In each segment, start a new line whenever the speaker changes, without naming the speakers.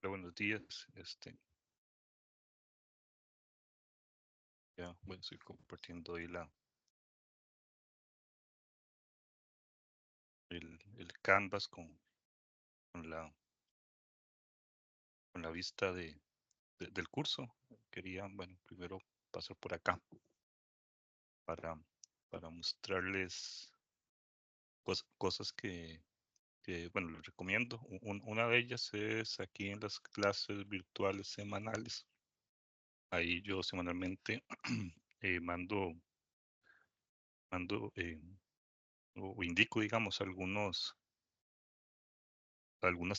Buenos días. Ya, bueno, estoy compartiendo hoy el Canvas con la, con la vista del curso. Quería, bueno, primero pasar por acá para, para mostrarles cosas que, bueno, les recomiendo. Una de ellas es aquí en las clases virtuales semanales. Ahí yo semanalmente mando o indico, digamos, algunas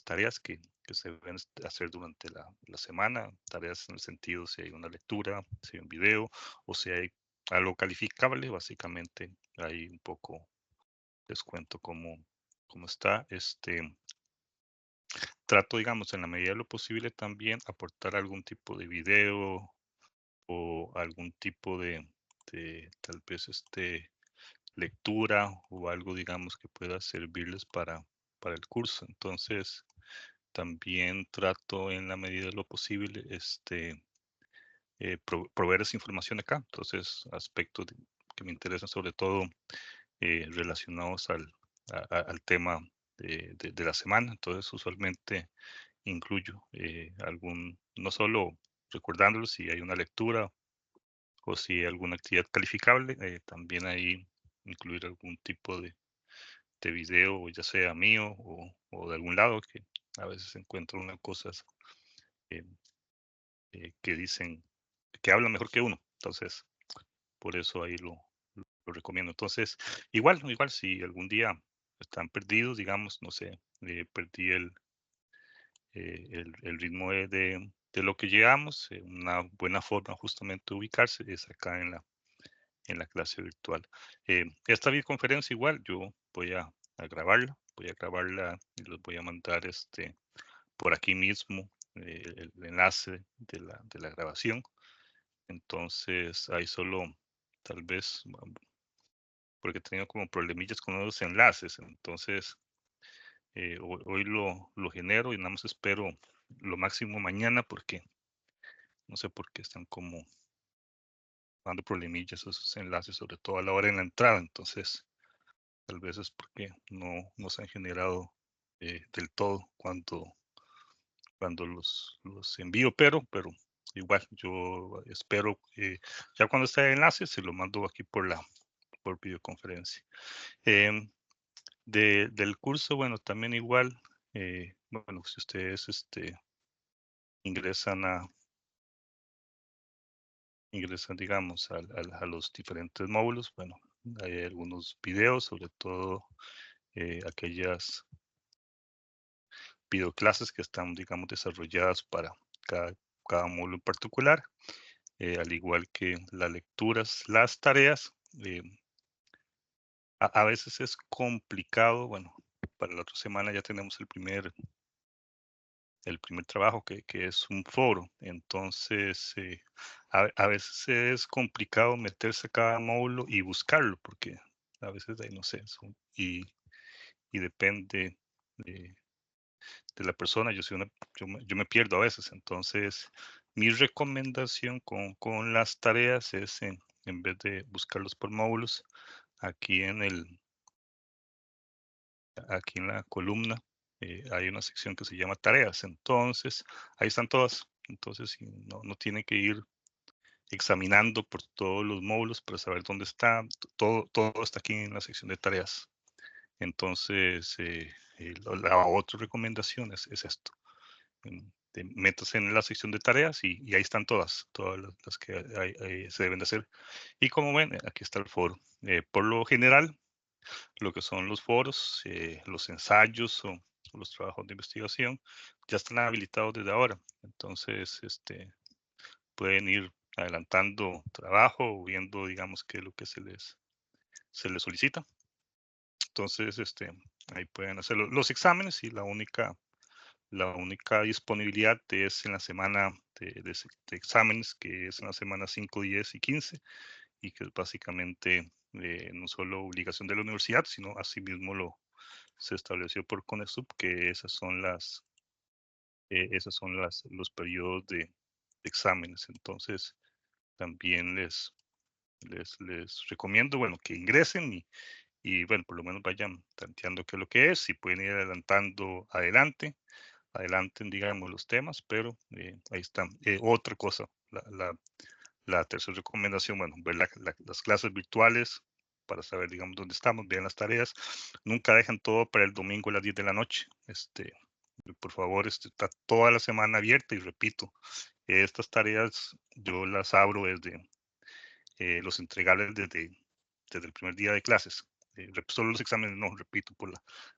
tareas que se deben hacer durante la semana, tareas en el sentido si hay una lectura, si hay un video o si hay algo calificable, básicamente ahí un poco les cuento cómo está. Trato, digamos, en la medida de lo posible también aportar algún tipo de video o algún tipo de tal vez lectura o algo, digamos, que pueda servirles para el curso. Entonces, también trato en la medida de lo posible, proveer esa información acá. Entonces, aspectos que me interesan sobre todo relacionados al tema de la semana. Entonces, usualmente incluyo no solo recordándolos si hay una lectura o si hay alguna actividad calificable, también ahí incluir algún tipo de video, ya sea mío o de algún lado, que a veces encuentro unas cosas eh, que dicen, que hablan mejor que uno. Entonces, por eso ahí lo recomiendo. Entonces, igual, si algún día están perdidos, digamos, no sé, perdí el ritmo de lo que llevamos, una buena forma justamente de ubicarse es acá en la clase virtual. Esta videoconferencia igual, yo voy a grabarla y los voy a mandar por aquí mismo el enlace de la grabación. Entonces, ahí solo tal vez, porque he tenido como problemillas con los enlaces, entonces hoy lo genero y nada más espero lo máximo mañana porque no sé por qué están como dando problemillas esos enlaces, sobre todo a la hora de la entrada. Entonces, tal vez es porque no se han generado del todo cuando los envío, pero igual yo espero, ya cuando esté el enlace, se lo mando aquí por videoconferencia. Em, del curso, bueno, también igual, bueno, si ustedes ingresan digamos, a los diferentes módulos, bueno, hay algunos videos, sobre todo aquellas videoclases que están, digamos, desarrolladas para cada módulo en particular, al igual que las lecturas, las tareas. A veces es complicado, bueno, para la otra semana ya tenemos el primer trabajo que es un foro, entonces a veces es complicado meterse a cada módulo y buscarlo, porque a veces ahí no sé, y depende de, de la persona, yo me pierdo a veces. Entonces mi recomendación con las tareas es en vez de buscarlos por módulos, aquí aquí en la columna hay una sección que se llama tareas. Entonces, ahí están todas. Entonces, si no tiene que ir examinando por todos los módulos para saber dónde está. Todo está aquí en la sección de tareas. Entonces, la otra recomendación es esto. Te metas en la sección de tareas y ahí están todas las que se deben de hacer. Y como ven, aquí está el foro. Por lo general, lo que son los foros, los ensayos o los trabajos de investigación, ya están habilitados desde ahora. Entonces, pueden ir adelantando trabajo o viendo, digamos, qué es lo que se les solicita. Entonces, ahí pueden hacerlo. Los exámenes y la única disponibilidad es en la semana de exámenes, que es en la semana 5, 10 y 15, y que es básicamente no solo obligación de la universidad, sino asimismo se estableció por CONESUB, que esas son esos son los periodos de exámenes. Entonces, también les recomiendo, bueno, que ingresen y, bueno, por lo menos vayan tanteando qué es lo que es, si pueden ir adelantando adelanten, digamos, los temas, pero ahí están. Otra cosa, la tercera recomendación, bueno, ver las clases virtuales para saber, digamos, dónde estamos, vean las tareas. Nunca dejen todo para el domingo a las 10 de la noche. Por favor, está toda la semana abierta y repito, estas tareas yo las abro desde los entregables desde el primer día de clases. Solo los exámenes no, repito, por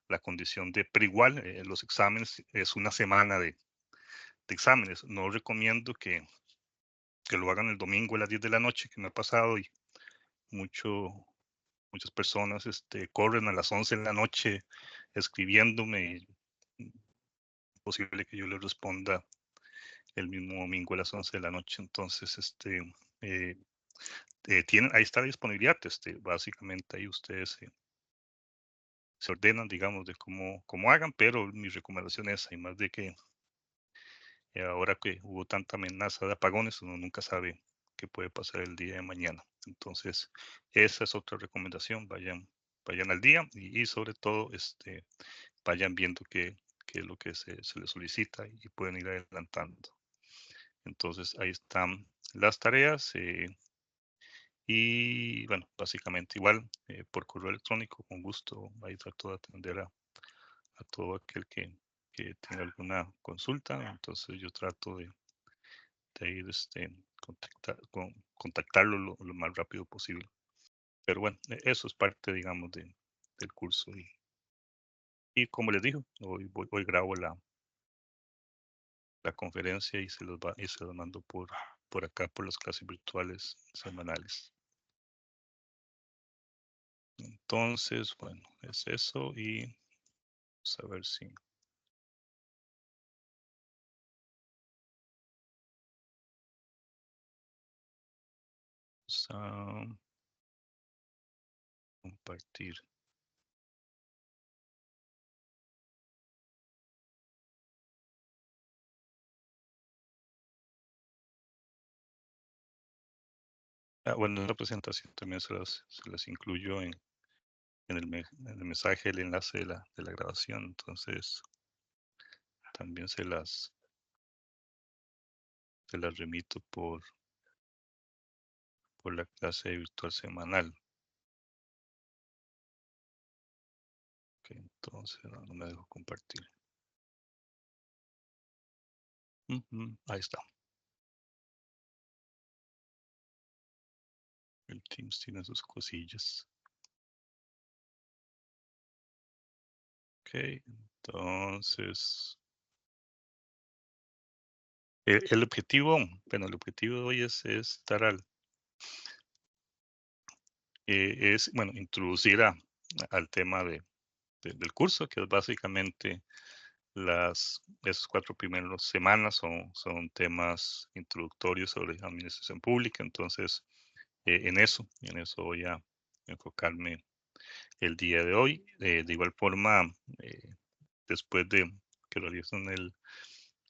la condición pero igual los exámenes es una semana de exámenes. No recomiendo que lo hagan el domingo a las 10 de la noche, que me ha pasado y mucho, muchas personas corren a las 11 de la noche escribiéndome. Posible que yo les responda el mismo domingo a las 11 de la noche. Entonces, eh, ahí está la disponibilidad. Básicamente ahí ustedes se ordenan, digamos, de cómo hagan, pero mi recomendación es, además de que ahora que hubo tanta amenaza de apagones, uno nunca sabe qué puede pasar el día de mañana. Entonces, esa es otra recomendación, vayan al día y sobre todo, vayan viendo qué es lo que se les solicita y pueden ir adelantando. Entonces, ahí están las tareas. Y bueno, básicamente igual por correo electrónico, con gusto, ahí trato de atender a todo aquel que tenga alguna consulta. Entonces yo trato de ir contactarlo lo más rápido posible. Pero bueno, eso es parte, digamos, del curso. Y como les digo, hoy grabo la conferencia y se los mando por acá, por las clases virtuales semanales. Entonces, bueno, es eso y vamos a ver si vamos a compartir. Bueno, la presentación también se las incluyo en el mensaje, el enlace de la grabación. Entonces, también se las remito por la clase virtual semanal. Ok, entonces, no me dejo compartir. Ahí está. El Teams tiene sus cosillas. Ok, entonces, el objetivo, bueno, el objetivo de hoy es estar bueno, introducir al tema del curso, que es básicamente esas 4 primeras semanas son temas introductorios sobre administración pública. Entonces, en eso voy a enfocarme el día de hoy. De igual forma, después de que realicen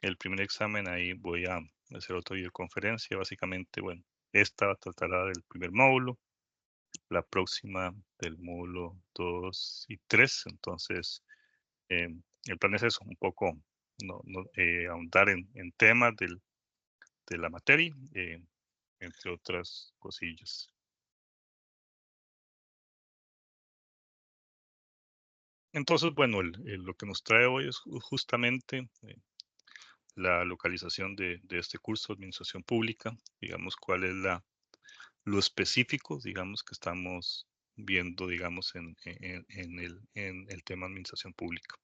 el primer examen, ahí voy a hacer otra videoconferencia. Básicamente, bueno, esta tratará del primer módulo, la próxima del módulo 2 y 3. Entonces, el plan es eso, un poco ahondar en temas de la materia, entre otras cosillas. Entonces, bueno, lo que nos trae hoy es justamente la localización de este curso de Administración Pública, digamos, cuál es lo específico, digamos, que estamos viendo, digamos, en el tema de Administración Pública.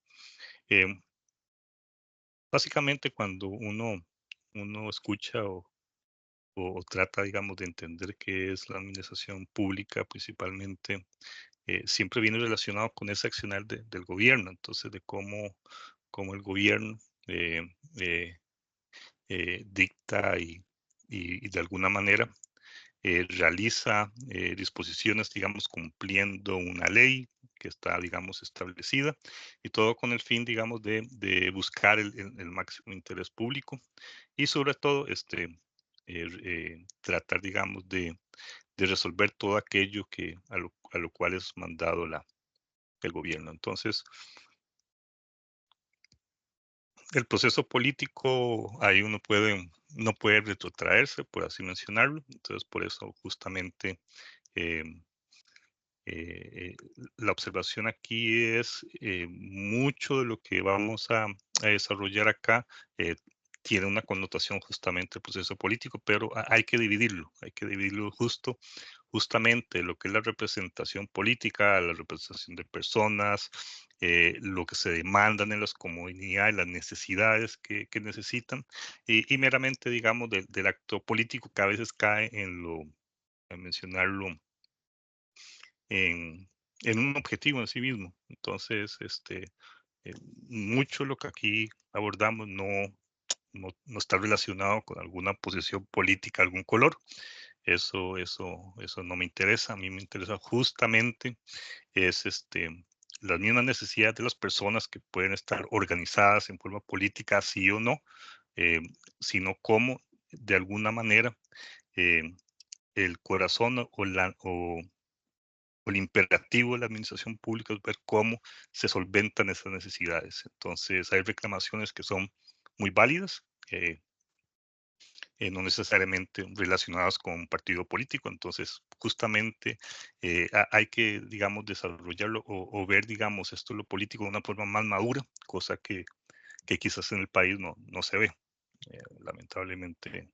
Básicamente, cuando uno escucha o trata, digamos, de entender qué es la administración pública, principalmente, siempre viene relacionado con ese accionar del gobierno. Entonces, de cómo el gobierno eh, eh, dicta y de alguna manera realiza disposiciones, digamos, cumpliendo una ley, que está, digamos, establecida, y todo con el fin, digamos, de buscar el máximo interés público y sobre todo tratar, digamos, de resolver todo aquello a lo cual es mandado el gobierno. Entonces, el proceso político, ahí no puede retrotraerse, por así mencionarlo. Entonces, por eso justamente eh, eh, la observación aquí es mucho de lo que vamos a desarrollar acá tiene una connotación justamente el proceso político, pero hay que dividirlo justamente lo que es la representación política, la representación de personas, lo que se demandan en las comunidades, las necesidades que necesitan, y meramente, digamos, del acto político que a veces cae en mencionarlo, en, en un objetivo en sí mismo. Entonces, eh, mucho lo que aquí abordamos no está relacionado con alguna posición política, algún color. Eso no me interesa. A mí me interesa justamente es las mismas necesidades de las personas que pueden estar organizadas en forma política, sí o no, eh, sino cómo de alguna manera eh, el corazón o el imperativo de la administración pública es ver cómo se solventan esas necesidades. Entonces, hay reclamaciones que son muy válidas, no necesariamente relacionadas con un partido político. Entonces, justamente hay que, digamos, desarrollarlo o ver, digamos, esto lo político de una forma más madura, cosa que quizás en el país no se ve. Lamentablemente,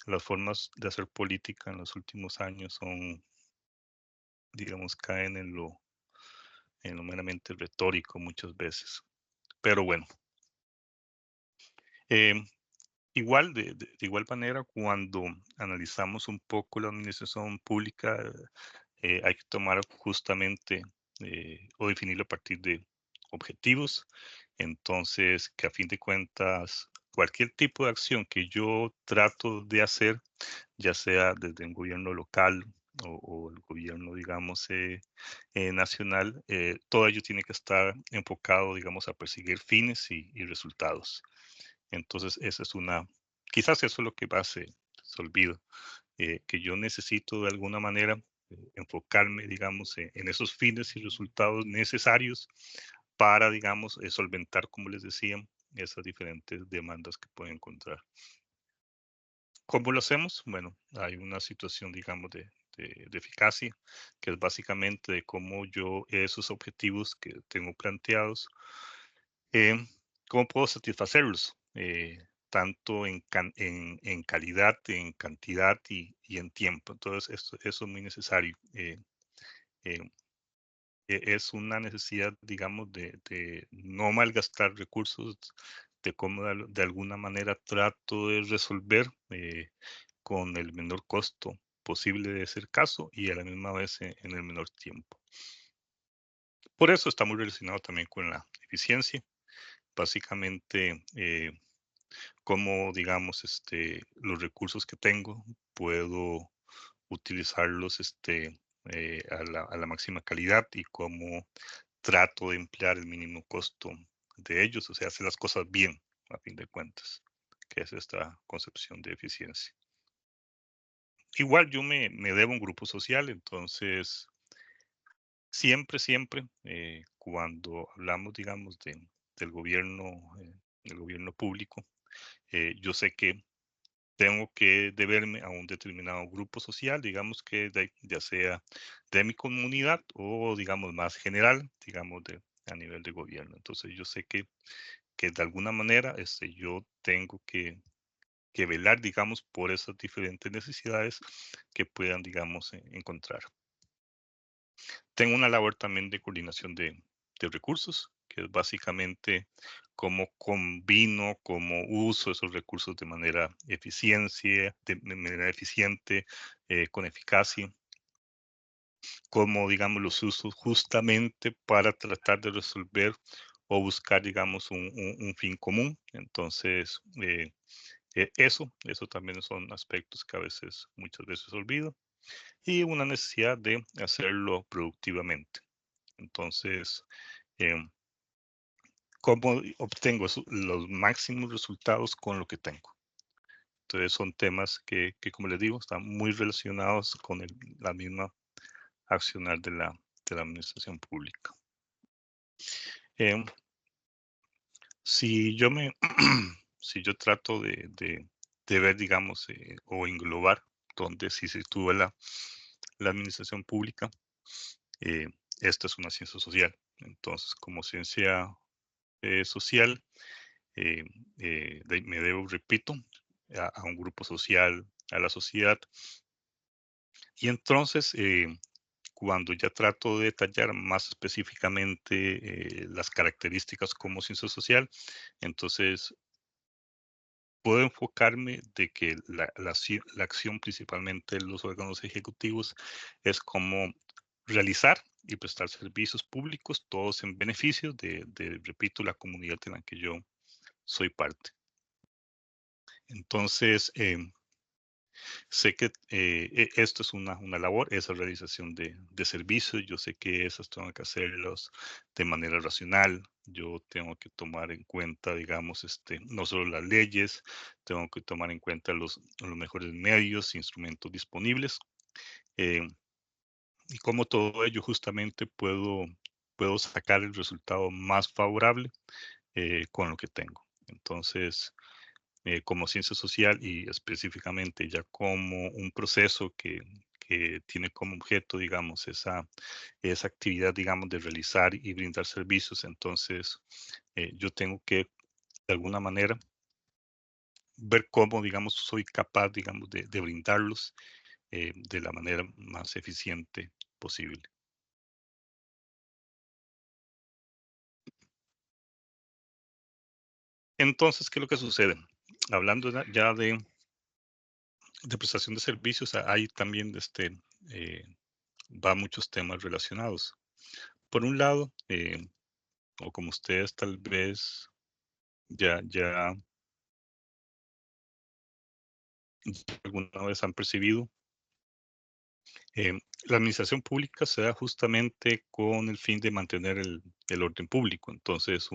las formas de hacer política en los últimos años son, digamos, caen en lo meramente retórico muchas veces. Pero bueno, em, igual, de igual manera, cuando analizamos un poco la administración pública, hay que tomar justamente o definirlo a partir de objetivos. Entonces, que a fin de cuentas, cualquier tipo de acción que yo trato de hacer, ya sea desde un gobierno local o el gobierno, digamos, nacional, todo ello tiene que estar enfocado, digamos, a perseguir fines y resultados. Entonces, esa es quizás eso es lo que más se olvida, que yo necesito de alguna manera enfocarme, digamos, en esos fines y resultados necesarios para, digamos, solventar, como les decía, esas diferentes demandas que pueden encontrar. ¿Cómo lo hacemos? Bueno, hay una situación, digamos, de eficacia, que es básicamente de cómo yo esos objetivos que tengo planteados, eh, cómo puedo satisfacerlos, tanto en calidad, en cantidad y en tiempo. Entonces, eso es muy necesario. Eh, es una necesidad, digamos, de no malgastar recursos, de cómo de alguna manera trato de resolver con el menor costo posible de ser caso y a la misma vez en el menor tiempo. Por eso está muy relacionado también con la eficiencia. Básicamente, cómo, digamos, los recursos que tengo puedo utilizarlos a la máxima calidad y cómo trato de emplear el mínimo costo de ellos, o sea, hacer las cosas bien, a fin de cuentas, que es esta concepción de eficiencia. Igual yo me debo a un grupo social, entonces siempre, cuando hablamos, digamos, del gobierno público, yo sé que tengo que deberme a un determinado grupo social, digamos que ya sea de mi comunidad o digamos más general, digamos a nivel de gobierno. Entonces yo sé que de alguna manera yo tengo que velar, digamos, por esas diferentes necesidades que puedan, digamos, encontrar. Tengo una labor también de coordinación de recursos, que es básicamente cómo combino, cómo uso esos recursos de manera eficiente, con eficacia, cómo, digamos, los uso justamente para tratar de resolver o buscar, digamos, un fin común. Entonces, eso también son aspectos que a veces, muchas veces olvido y una necesidad de hacerlo productivamente. Entonces, em, ¿cómo obtengo los máximos resultados con lo que tengo? Entonces, son temas que, como les digo, están muy relacionados con la misma accionar de la administración pública. Em, si yo me, si yo trato de ver, digamos, o englobar dónde sí se sitúa la administración pública, eh, esta es una ciencia social. Entonces, como ciencia social, eh, me debo, repito, a un grupo social, a la sociedad. Y entonces, cuando ya trato de detallar más específicamente las características como ciencia social, entonces puedo enfocarme de que la acción principalmente de los órganos ejecutivos es como realizar y prestar servicios públicos, todos en beneficio repito, la comunidad en la que yo soy parte. Entonces, sé que esto es una labor, esa realización de servicios. Yo sé que esas tengo que hacerlos de manera racional. Yo tengo que tomar en cuenta, digamos, no solo las leyes, tengo que tomar en cuenta los mejores medios, instrumentos disponibles. eh, y como todo ello justamente puedo sacar el resultado más favorable con lo que tengo. Entonces, como ciencia social y específicamente ya como un proceso que tiene como objeto, digamos, esa actividad, digamos, de realizar y brindar servicios. Entonces, yo tengo que, de alguna manera, ver cómo, digamos, soy capaz, digamos, de brindarlos de la manera más eficiente posible. Entonces, ¿qué es lo que sucede? Hablando ya de prestación de servicios, hay también eh, va muchos temas relacionados. Por un lado, o como ustedes tal vez ya alguna vez han percibido, la administración pública se da justamente con el fin de mantener el orden público. Entonces,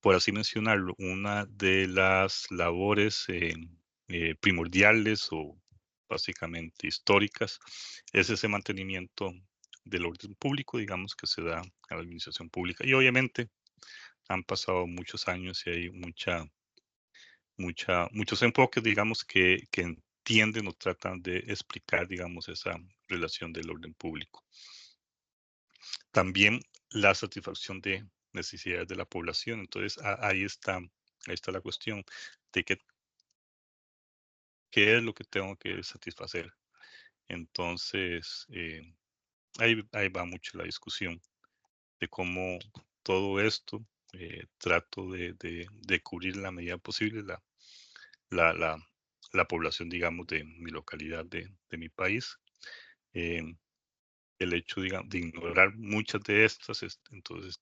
por así mencionarlo, una de las labores primordiales o básicamente históricas es ese mantenimiento del orden público, digamos, que se da a la administración pública. Y obviamente han pasado muchos años y hay muchos enfoques, digamos, que entienden o tratan de explicar, digamos, esa relación del orden público. También la satisfacción de necesidades de la población. Entonces, ahí está la cuestión de qué es lo que tengo que satisfacer. Entonces, ahí va mucho la discusión de cómo todo esto trato de cubrir en la medida posible la, la, la población, digamos, de mi localidad, de mi país. Em, el hecho, digamos, de ignorar muchas de estas, entonces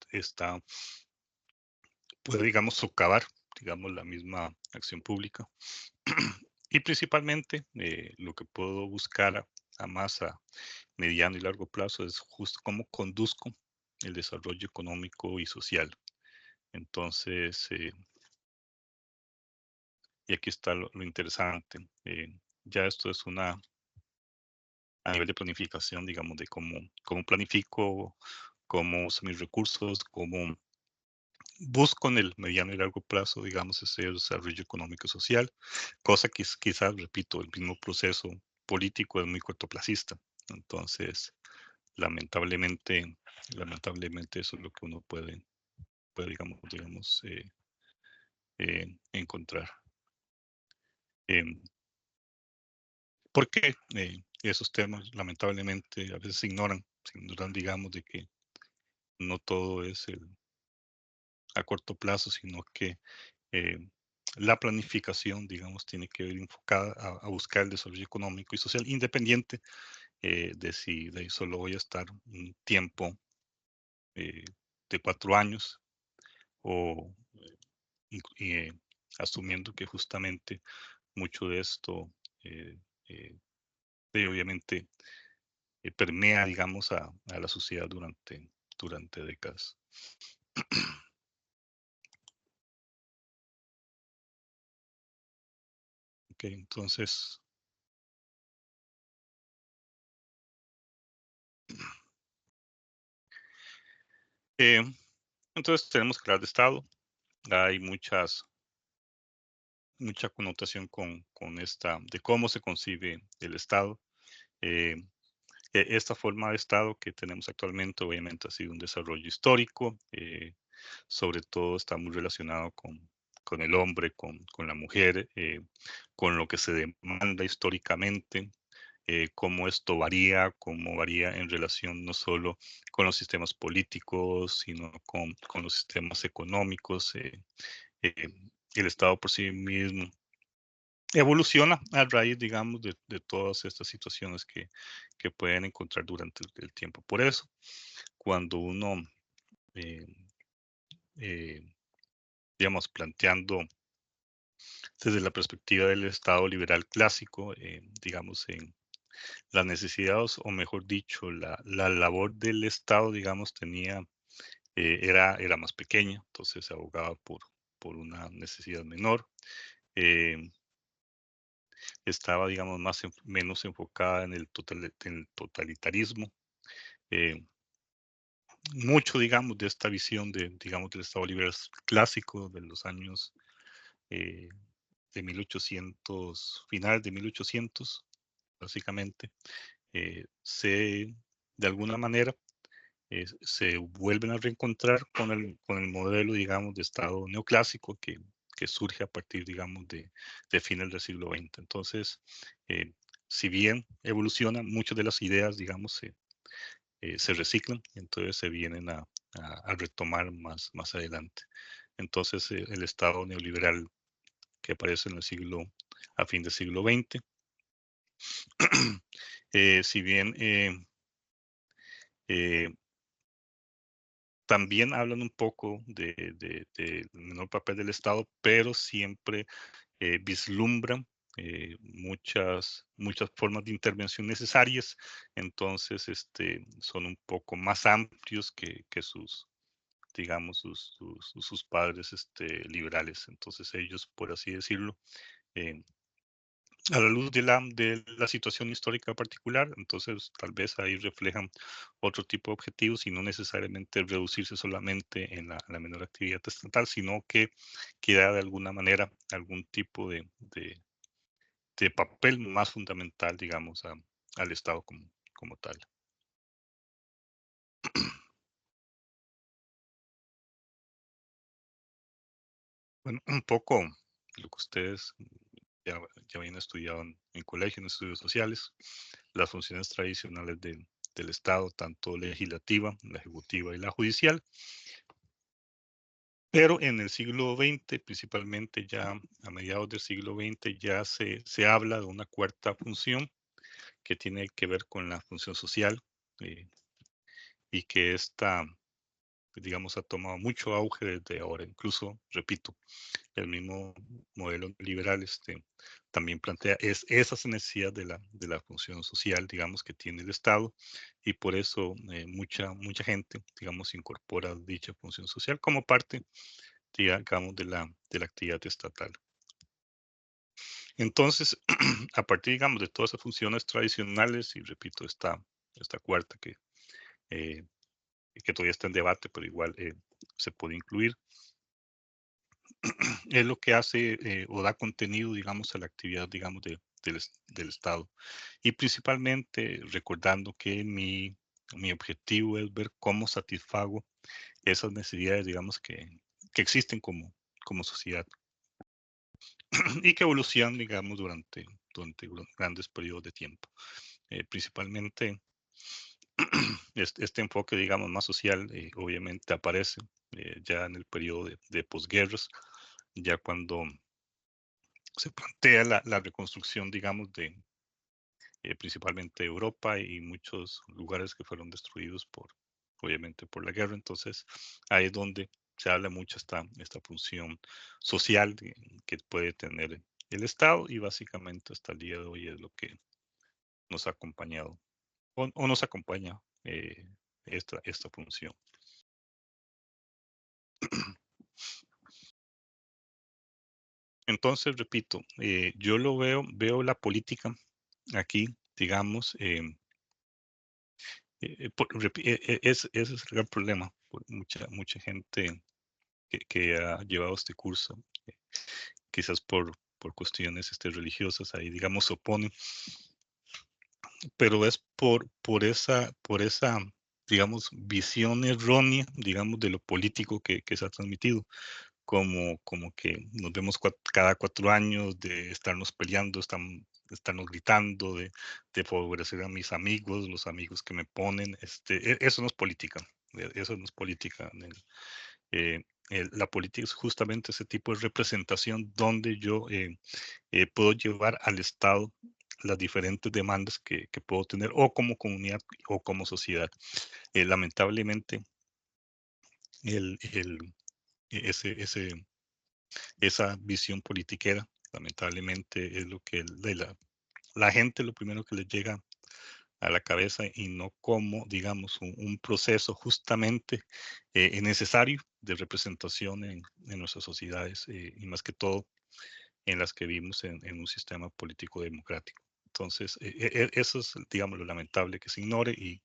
puede, digamos, socavar, digamos, la misma acción pública. Y principalmente lo que puedo buscar a más a mediano y largo plazo es justo cómo conduzco el desarrollo económico y social. Entonces, y aquí está lo interesante. Ya esto es a nivel de planificación, digamos, de cómo planifico, cómo uso mis recursos, cómo busco en el mediano y largo plazo, digamos, ese desarrollo económico y social, cosa que quizás, repito, el mismo proceso político es muy cortoplacista. Entonces, lamentablemente, lamentablemente eso es lo que uno puede digamos, encontrar. Em, ¿Por qué esos temas lamentablemente a veces se ignoran, digamos, de que no todo es a corto plazo, sino que eh, la planificación, digamos, tiene que ir enfocada a buscar el desarrollo económico y social, independiente de si de ahí solo voy a estar un tiempo eh, de 4 años o asumiendo que justamente mucho de esto, eh, obviamente, permea, digamos, a la sociedad durante décadas. Ok, entonces, eh, entonces tenemos que hablar de Estado. Hay mucha connotación con esta, de cómo se concibe el Estado. Eh, Esta forma de Estado que tenemos actualmente obviamente ha sido un desarrollo histórico, sobre todo está muy relacionado con el hombre, con la mujer, con lo que se demanda históricamente, cómo esto varía, cómo varía en relación no solo con los sistemas políticos, sino con los sistemas económicos. Eh, el Estado por sí mismo evoluciona a raíz, digamos, de todas estas situaciones que pueden encontrar durante el tiempo. Por eso, cuando uno, eh, eh, digamos, planteando desde la perspectiva del Estado liberal clásico, digamos, en las necesidades, o mejor dicho, la labor del Estado, digamos, era más pequeña, entonces se abogaba por una necesidad menor. eh, Estaba, digamos, menos enfocada en el totalitarismo. Eh, Mucho, digamos, de esta visión digamos, del Estado libre clásico de los años eh, de 1800, finales de 1800, básicamente, de alguna manera, se vuelven a reencontrar con el modelo, digamos, de Estado neoclásico que surge a partir, digamos, de fines del siglo XX. Entonces, eh, si bien evolucionan, muchas de las ideas, digamos, se reciclan, entonces se vienen a retomar más adelante. Entonces, el Estado neoliberal que aparece a fin del siglo XX, si bien eh, también hablan un poco del menor papel del Estado, pero siempre vislumbran muchas formas de intervención necesarias, entonces son un poco más amplios que digamos, sus padres liberales. Entonces ellos, por así decirlo, eh, a la luz de la situación histórica particular, entonces tal vez ahí reflejan otro tipo de objetivos y no necesariamente reducirse solamente en la menor actividad estatal, sino que da de alguna manera algún tipo de papel más fundamental, digamos, al Estado como tal. Bueno, un poco lo que ustedes ya habían estudiado en colegio, en estudios sociales, las funciones tradicionales del Estado, tanto legislativa, la ejecutiva y la judicial. Pero en el siglo XX, principalmente ya a mediados del siglo XX, ya se habla de una cuarta función que tiene que ver con la función social, eh, y que esta, digamos, ha tomado mucho auge desde ahora. Incluso, repito, el mismo modelo liberal también plantea esa necesidad de la función social, digamos, que tiene el Estado, y por eso mucha gente, digamos, incorpora dicha función social como parte, digamos, de la actividad estatal. Entonces, a partir, digamos, de todas esas funciones tradicionales, y repito, esta cuarta eh, que todavía está en debate, pero igual se puede incluir, es lo que hace o da contenido, digamos, a la actividad, digamos, del Estado. Y principalmente recordando que mi objetivo es ver cómo satisfago esas necesidades, digamos, que existen como sociedad y que evolucionan, digamos, durante grandes periodos de tiempo. Principalmente este enfoque, digamos, más social, obviamente aparece ya en el periodo de posguerras, ya cuando se plantea la reconstrucción, digamos, de principalmente Europa y muchos lugares que fueron destruidos obviamente, por la guerra. Entonces, ahí es donde se habla mucho esta función social que puede tener el Estado, y básicamente hasta el día de hoy es lo que nos ha acompañado o nos acompaña esta función. Entonces, repito, yo veo la política aquí, digamos, ese es el gran problema. Mucha gente que ha llevado este curso, eh, quizás por cuestiones religiosas, ahí, digamos, se oponen, pero es por esa, digamos, visión errónea, digamos, de lo político que se ha transmitido. Como que nos vemos cada 4 años de estarnos peleando, estarnos gritando, de favorecer a mis amigos, los amigos que me ponen. Eso no es política. Eso no es política. Eh, la política es justamente ese tipo de representación donde yo puedo llevar al Estado las diferentes demandas que puedo tener o como comunidad o como sociedad. Lamentablemente, el, el, ese esa visión politiquera, lamentablemente, es lo que la gente lo primero que les llega a la cabeza y no como, digamos, un proceso justamente necesario de representación en nuestras sociedades y más que todo en las que vivimos en un sistema político democrático. Entonces, eso es, digamos, lo lamentable que se ignore y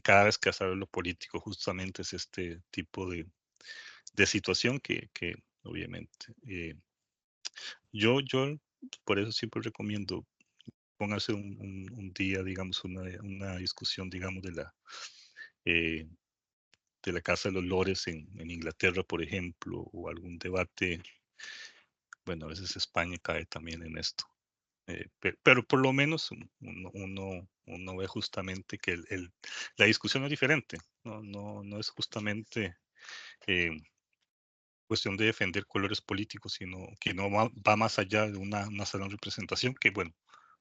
cada vez que se habla de lo político justamente es este tipo de situación que obviamente yo por eso siempre recomiendo póngase un día, digamos, una discusión, digamos, eh, de la Casa de los Lores en Inglaterra, por ejemplo, o algún debate. Bueno, a veces España cae también en esto. Pero por lo menos uno ve justamente que la discusión es diferente. No es justamente eh, cuestión de defender colores políticos, sino que no va más allá de una sana representación, que bueno,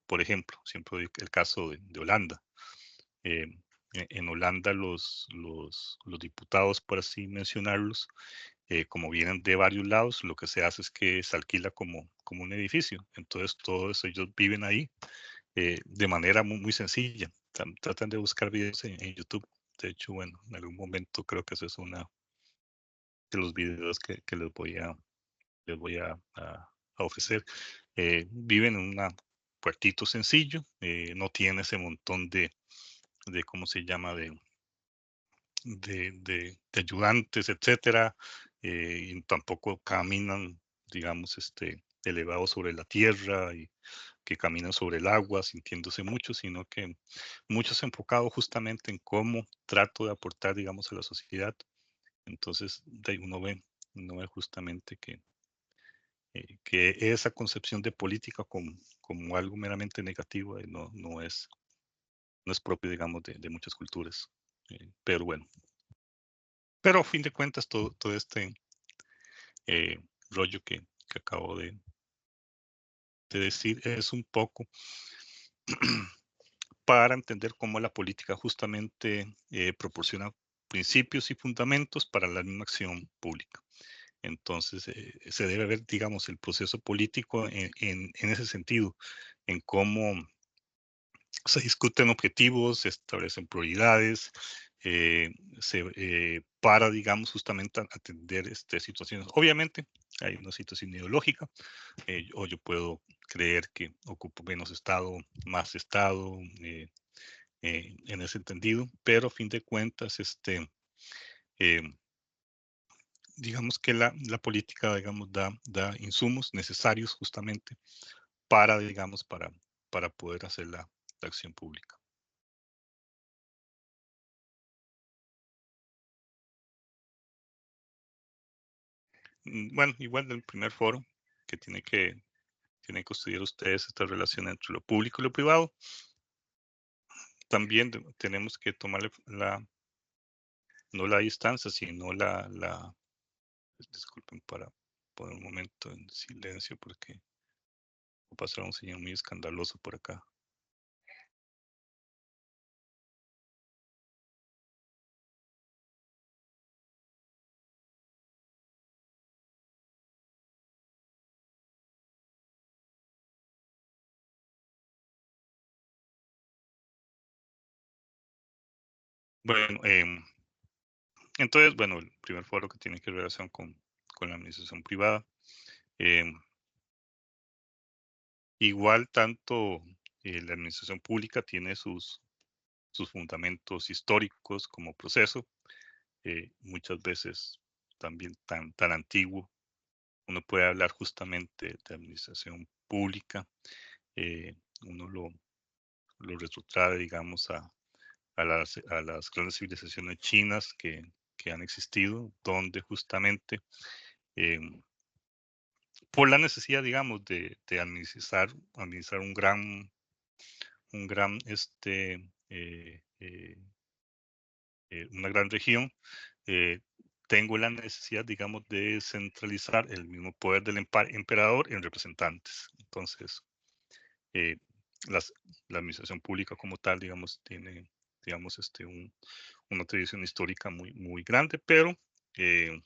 por ejemplo, siempre doy el caso de Holanda. Eh, en Holanda los diputados, por así mencionarlos, como vienen de varios lados, lo que se hace es que se alquila como un edificio. Entonces todos ellos viven ahí de manera muy sencilla. Tratan de buscar videos en YouTube. De hecho, bueno, en algún momento creo que eso es una de los videos que les voy a ofrecer. Viven en un puertito sencillo, no tiene ese montón de ¿cómo se llama? De ayudantes, etcétera, y tampoco caminan, digamos, elevados sobre la tierra y que caminan sobre el agua sintiéndose mucho, sino que muchos enfocados justamente en cómo trato de aportar, digamos, a la sociedad. Entonces, de ahí uno ve justamente que esa concepción de política como algo meramente negativo no es propio, digamos, de muchas culturas. Pero bueno, pero a fin de cuentas todo este eh, rollo que acabo de decir es un poco para entender cómo la política justamente proporciona principios y fundamentos para la misma acción pública. Entonces, se debe ver, digamos, el proceso político en ese sentido, en cómo se discuten objetivos, se establecen prioridades, eh, para, digamos, justamente atender situaciones. Obviamente, hay una situación ideológica, o yo puedo creer que ocupo menos Estado, más Estado, en ese entendido, pero a fin de cuentas, eh, digamos que la política, digamos, da insumos necesarios justamente para, digamos, para poder hacer la acción pública. Bueno, igual del primer foro, que tienen que estudiar ustedes esta relación entre lo público y lo privado. También tenemos que tomar no la distancia, sino disculpen para poner un momento en silencio porque va a pasar un señor muy escandaloso por acá. Bueno, entonces, bueno, el primer foro que tiene que ver relación con la administración privada. em, Igual tanto la administración pública tiene sus fundamentos históricos como proceso, muchas veces también tan antiguo. Uno puede hablar justamente de administración pública, uno lo retrotrae, digamos, a las grandes civilizaciones chinas que han existido, donde justamente em, por la necesidad, digamos, de administrar un gran una gran región, tengo la necesidad, digamos, de centralizar el mismo poder del emperador en representantes. Entonces, eh, las, la administración pública como tal, digamos, tiene, digamos, una tradición histórica muy grande, pero eh,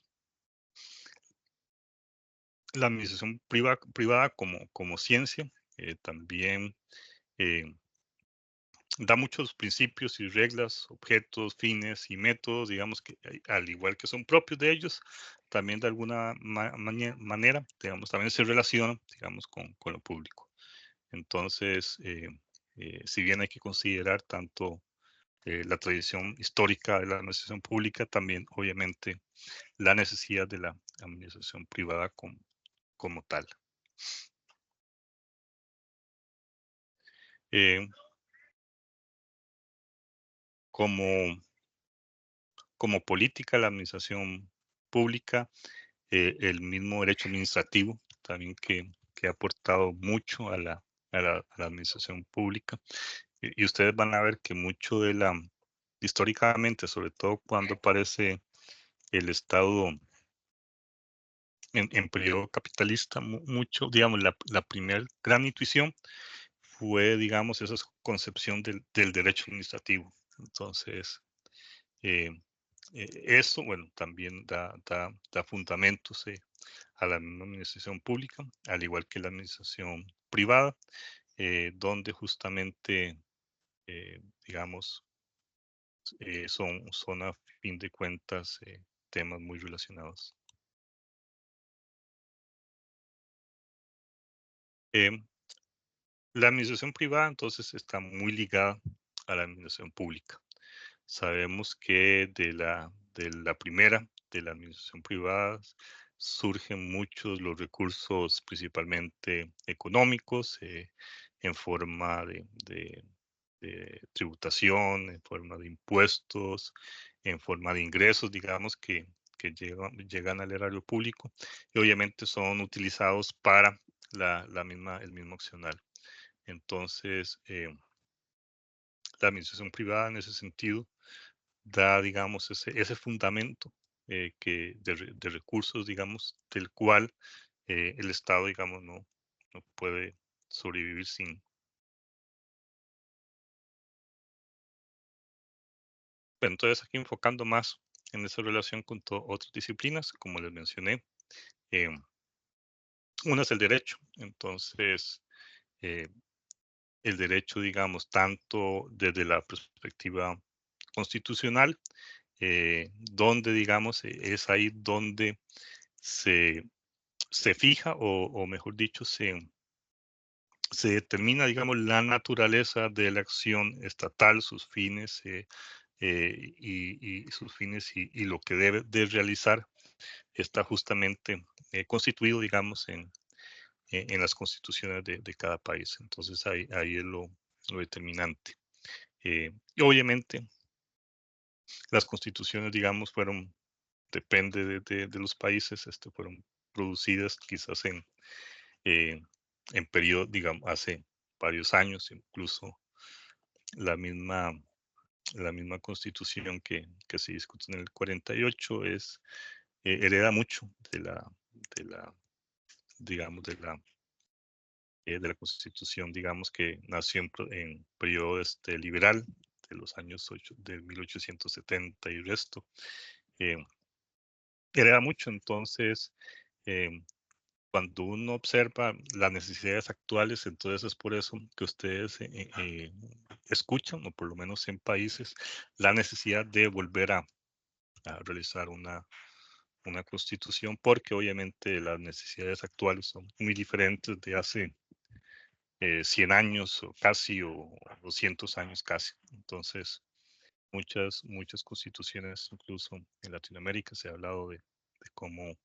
la administración privada como ciencia también eh, da muchos principios y reglas, objetos, fines y métodos, digamos que al igual que son propios de ellos, también de alguna manera, digamos, también se relacionan, digamos, con lo público. Entonces, si bien hay que considerar tanto la tradición histórica de la administración pública, también obviamente la necesidad de la administración privada como tal. Eh, como, como política, la administración pública, el mismo derecho administrativo también que ha aportado mucho a la administración pública. Y ustedes van a ver que mucho históricamente, sobre todo cuando aparece el Estado en periodo capitalista, mucho, digamos, la primera gran intuición fue, digamos, esa concepción del derecho administrativo. Entonces, eh, eso, bueno, también da fundamentos a la misma administración pública, al igual que la administración privada, donde justamente, digamos, son a fin de cuentas temas muy relacionados. Em, la administración privada entonces está muy ligada a la administración pública. Sabemos que de la primera, de la administración privada, surgen muchos los recursos, principalmente económicos, en forma de tributación, en forma de impuestos, en forma de ingresos, digamos, que llegan al erario público y obviamente son utilizados para el mismo accionar. Entonces, la administración privada en ese sentido da, digamos, ese fundamento de recursos, digamos, del cual el Estado, digamos, no puede sobrevivir sin. Bueno, entonces, aquí enfocando más en esa relación con otras disciplinas, como les mencioné, eh, una es el derecho. Entonces, eh, el derecho, digamos, tanto desde la perspectiva constitucional, donde, digamos, es ahí donde se se fija o mejor dicho, se determina, digamos, la naturaleza de la acción estatal, sus fines y sus fines y lo que debe de realizar está justamente constituido, digamos, en las constituciones de cada país. Entonces ahí es lo determinante. Y obviamente las constituciones, digamos, depende de los países, fueron producidas quizás eh, en periodo, digamos, hace varios años, incluso la misma, la misma constitución que se discute en el 48 hereda mucho de la, digamos, de la constitución, digamos, que nació en periodo liberal de los años de 1870 y resto. eh, Hereda mucho, entonces, eh, cuando uno observa las necesidades actuales, entonces es por eso que ustedes escuchan, o por lo menos en países, la necesidad de volver a realizar una constitución, porque obviamente las necesidades actuales son muy diferentes de hace 100 años o casi, o 200 años casi. Entonces, muchas constituciones, incluso en Latinoamérica, se ha hablado de cómo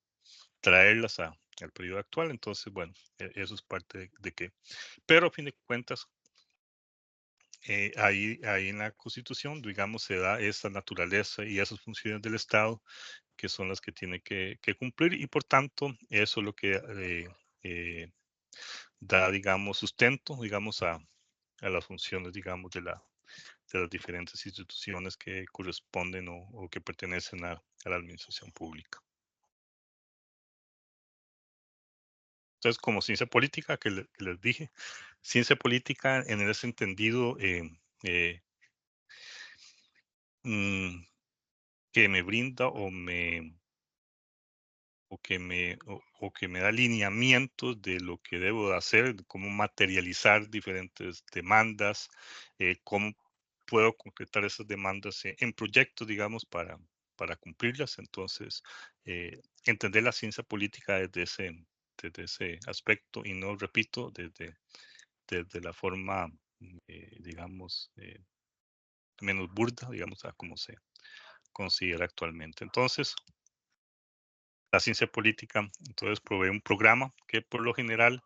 traerlas al periodo actual. Entonces, bueno, eso es parte de que, pero a fin de cuentas, ahí en la Constitución, digamos, se da esa naturaleza y esas funciones del Estado que son las que tiene que cumplir, y por tanto, eso es lo que eh, da, digamos, sustento, digamos, a las funciones, digamos, de las diferentes instituciones que corresponden o que pertenecen a la administración pública. Entonces, como ciencia política, que les dije, ciencia política en ese entendido, eh, mm, que me brinda o que me da lineamientos de lo que debo de hacer, de cómo materializar diferentes demandas, cómo puedo concretar esas demandas en proyectos, digamos, para cumplirlas. Entonces, entender la ciencia política desde ese aspecto, y no, repito, desde la forma, digamos, menos burda, digamos, a como se considera actualmente. Entonces, la ciencia política, entonces, provee un programa que por lo general,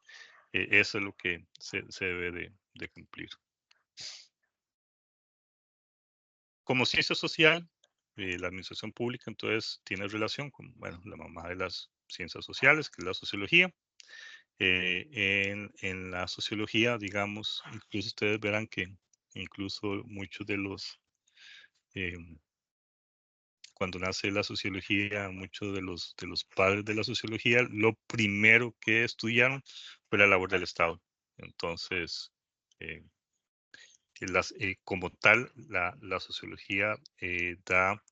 eso es lo que se debe de cumplir. Como ciencia social, la administración pública, entonces, tiene relación con, bueno, la mamá de las ciencias sociales, que es la sociología. En la sociología, digamos, incluso ustedes verán que incluso muchos de los, em, cuando nace la sociología, muchos de los padres de la sociología, lo primero que estudiaron fue la labor del Estado. Entonces, eh, como tal, la sociología da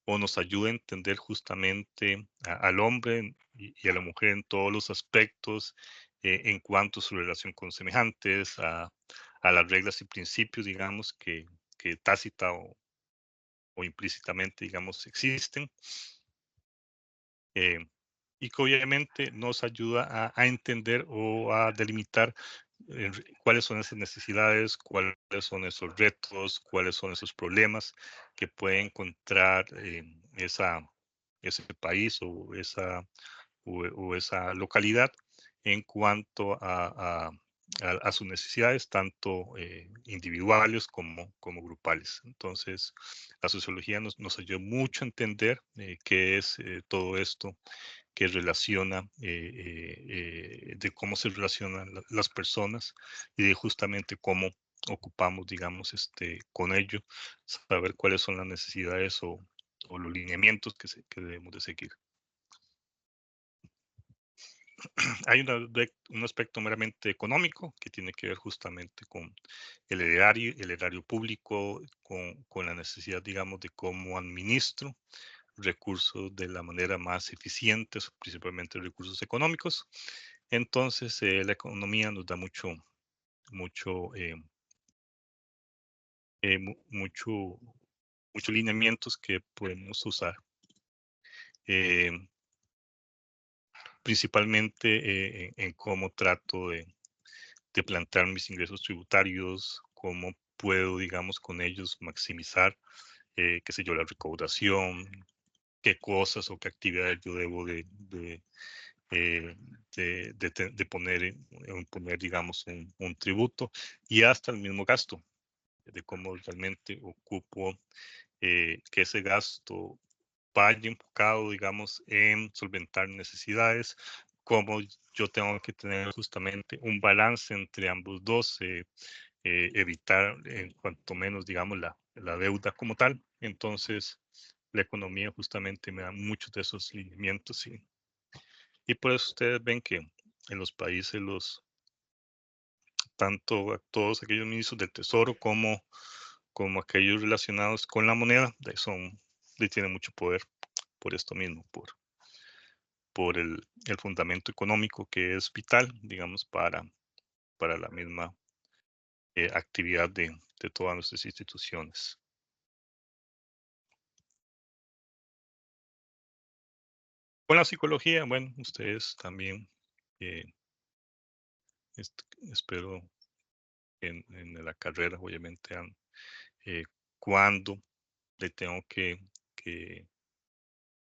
o nos ayuda a entender justamente al hombre y a la mujer en todos los aspectos, en cuanto a su relación con semejantes, a las reglas y principios, digamos, que tácita o implícitamente, digamos, existen. eh, y que obviamente nos ayuda a entender o a delimitar cuáles son esas necesidades, cuáles son esos retos, cuáles son esos problemas que puede encontrar ese país o esa localidad en cuanto a sus necesidades, tanto individuales como grupales. Entonces, la sociología nos ayuda mucho a entender qué es todo esto que relaciona, de cómo se relacionan las personas y de justamente cómo ocupamos, digamos, con ello, saber cuáles son las necesidades o los lineamientos que debemos de seguir. Hay un aspecto meramente económico que tiene que ver justamente con el erario público, con la necesidad, digamos, de cómo administro recursos de la manera más eficiente, principalmente recursos económicos. Entonces, la economía nos da mucho, mucho, muchos lineamientos que podemos usar. eh, Principalmente en cómo trato de plantear mis ingresos tributarios, cómo puedo, digamos, con ellos maximizar, qué sé yo, la recaudación, qué cosas o qué actividades yo debo eh, de poner, poner, digamos, un tributo, y hasta el mismo gasto, de cómo realmente ocupo que ese gasto vaya enfocado, digamos, en solventar necesidades, cómo yo tengo que tener justamente un balance entre ambos dos, evitar en cuanto menos, digamos, la deuda como tal. Entonces, la economía justamente me da muchos de esos lineamientos, y por eso ustedes ven que en los países, tanto a todos aquellos ministros del Tesoro como aquellos relacionados con la moneda, tienen mucho poder por esto mismo, por el fundamento económico que es vital, digamos, para la misma actividad de todas nuestras instituciones. Con la psicología, bueno, ustedes también, eh, espero en la carrera, obviamente, eh, cuando le tengo que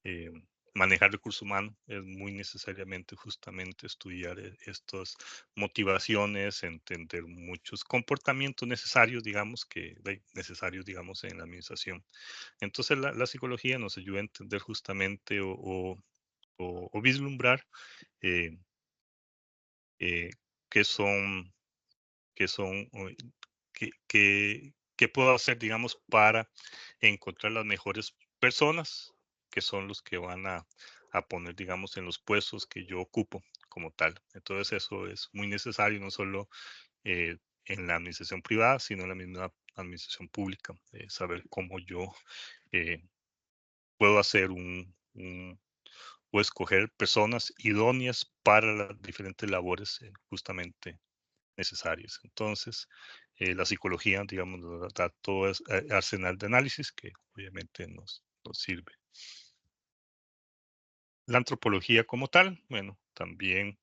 eh, manejar recursos humanos, es muy necesariamente justamente estudiar estas motivaciones, entender muchos comportamientos necesarios, digamos, necesarios, digamos, en la administración. Entonces, la psicología nos ayuda a entender justamente o vislumbrar eh, eh, qué son, qué son, o qué puedo hacer, digamos, para encontrar las mejores personas, que son los que van a poner, digamos, en los puestos que yo ocupo como tal. Entonces, eso es muy necesario, no solo en la administración privada, sino en la misma administración pública, saber cómo yo eh, puedo hacer o escoger personas idóneas para las diferentes labores justamente necesarias. Entonces, la psicología, digamos, nos da todo ese arsenal de análisis que obviamente nos sirve. La antropología como tal, bueno, también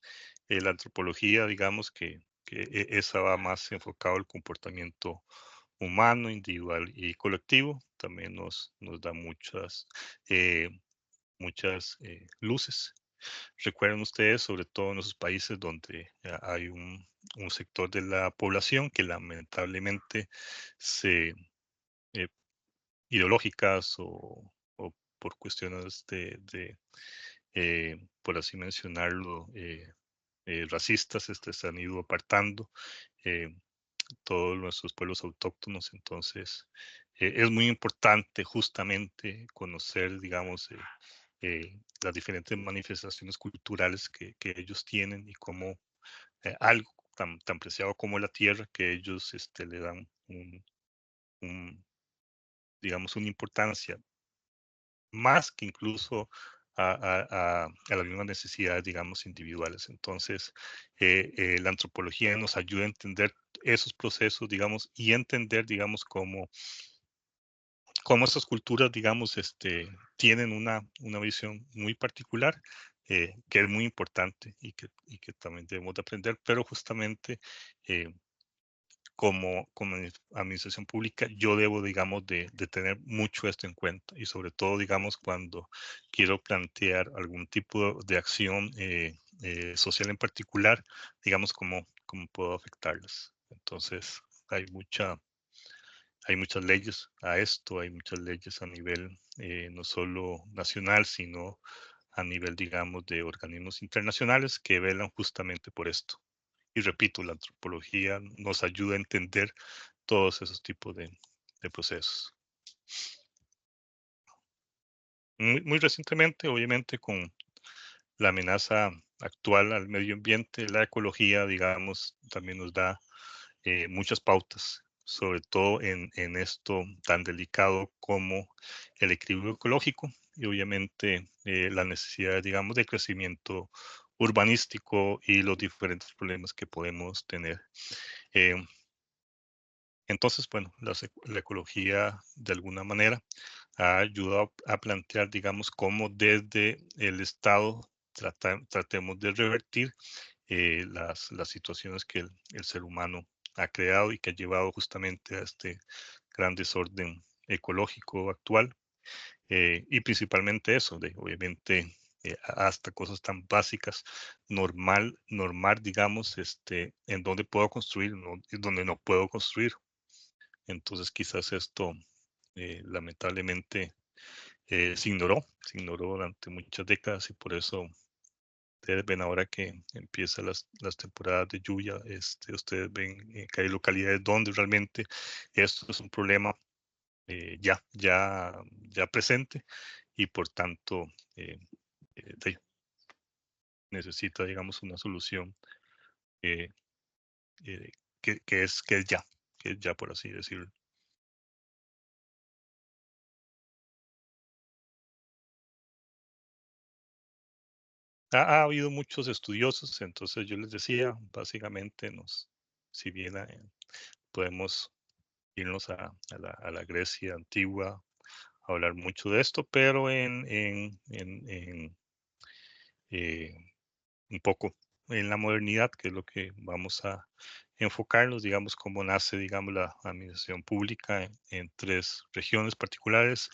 la antropología, digamos que esa va más enfocado al comportamiento humano, individual y colectivo. También nos da eh, muchas luces. Recuerden ustedes, sobre todo en esos países donde hay un sector de la población que lamentablemente se eh, ideológicas o por cuestiones por así mencionarlo, racistas, se han ido apartando eh, todos nuestros pueblos autóctonos. Entonces, es muy importante justamente conocer, digamos, las diferentes manifestaciones culturales que ellos tienen y cómo algo tan preciado como la tierra, que ellos le dan un, digamos, una importancia más que incluso a las mismas necesidades, digamos, individuales. Entonces, la antropología nos ayuda a entender esos procesos, digamos, y entender, digamos, cómo esas culturas, digamos, tienen una visión muy particular, que es muy importante y que también debemos de aprender, pero justamente eh, como administración pública, yo debo, digamos, de tener mucho esto en cuenta y sobre todo, digamos, cuando quiero plantear algún tipo de acción social en particular, digamos, cómo puedo afectarlas. Entonces, hay hay muchas leyes a esto, hay muchas leyes a nivel no solo nacional, sino a nivel, digamos, de organismos internacionales que velan justamente por esto. Y repito, la antropología nos ayuda a entender todos esos tipos de procesos. Muy recientemente, obviamente, con la amenaza actual al medio ambiente, la ecología, digamos, también nos da muchas pautas, sobre todo en esto tan delicado como el equilibrio ecológico y obviamente la necesidad, digamos, de crecimiento urbanístico y los diferentes problemas que podemos tener. Eh, entonces, bueno, la ecología de alguna manera ha ayudado a plantear, digamos, cómo desde el Estado tratemos de revertir las situaciones que el ser humano ha creado y que ha llevado justamente a este gran desorden ecológico actual. Y principalmente eso, de obviamente hasta cosas tan básicas, normal, digamos, en dónde puedo construir, en donde no puedo construir. Entonces quizás esto lamentablemente se ignoró durante muchas décadas y por eso ustedes ven ahora que empiezan las temporadas de lluvia, ustedes ven que hay localidades donde realmente esto es un problema ya presente y por tanto eh, necesita, digamos, una solución eh, eh, que es ya, por así decirlo. Ha habido muchos estudiosos, entonces yo les decía, básicamente si bien podemos irnos a la Grecia antigua, a hablar mucho de esto, pero eh, un poco en la modernidad, que es lo que vamos a enfocarnos, digamos, cómo nace, digamos, la administración pública en tres regiones particulares,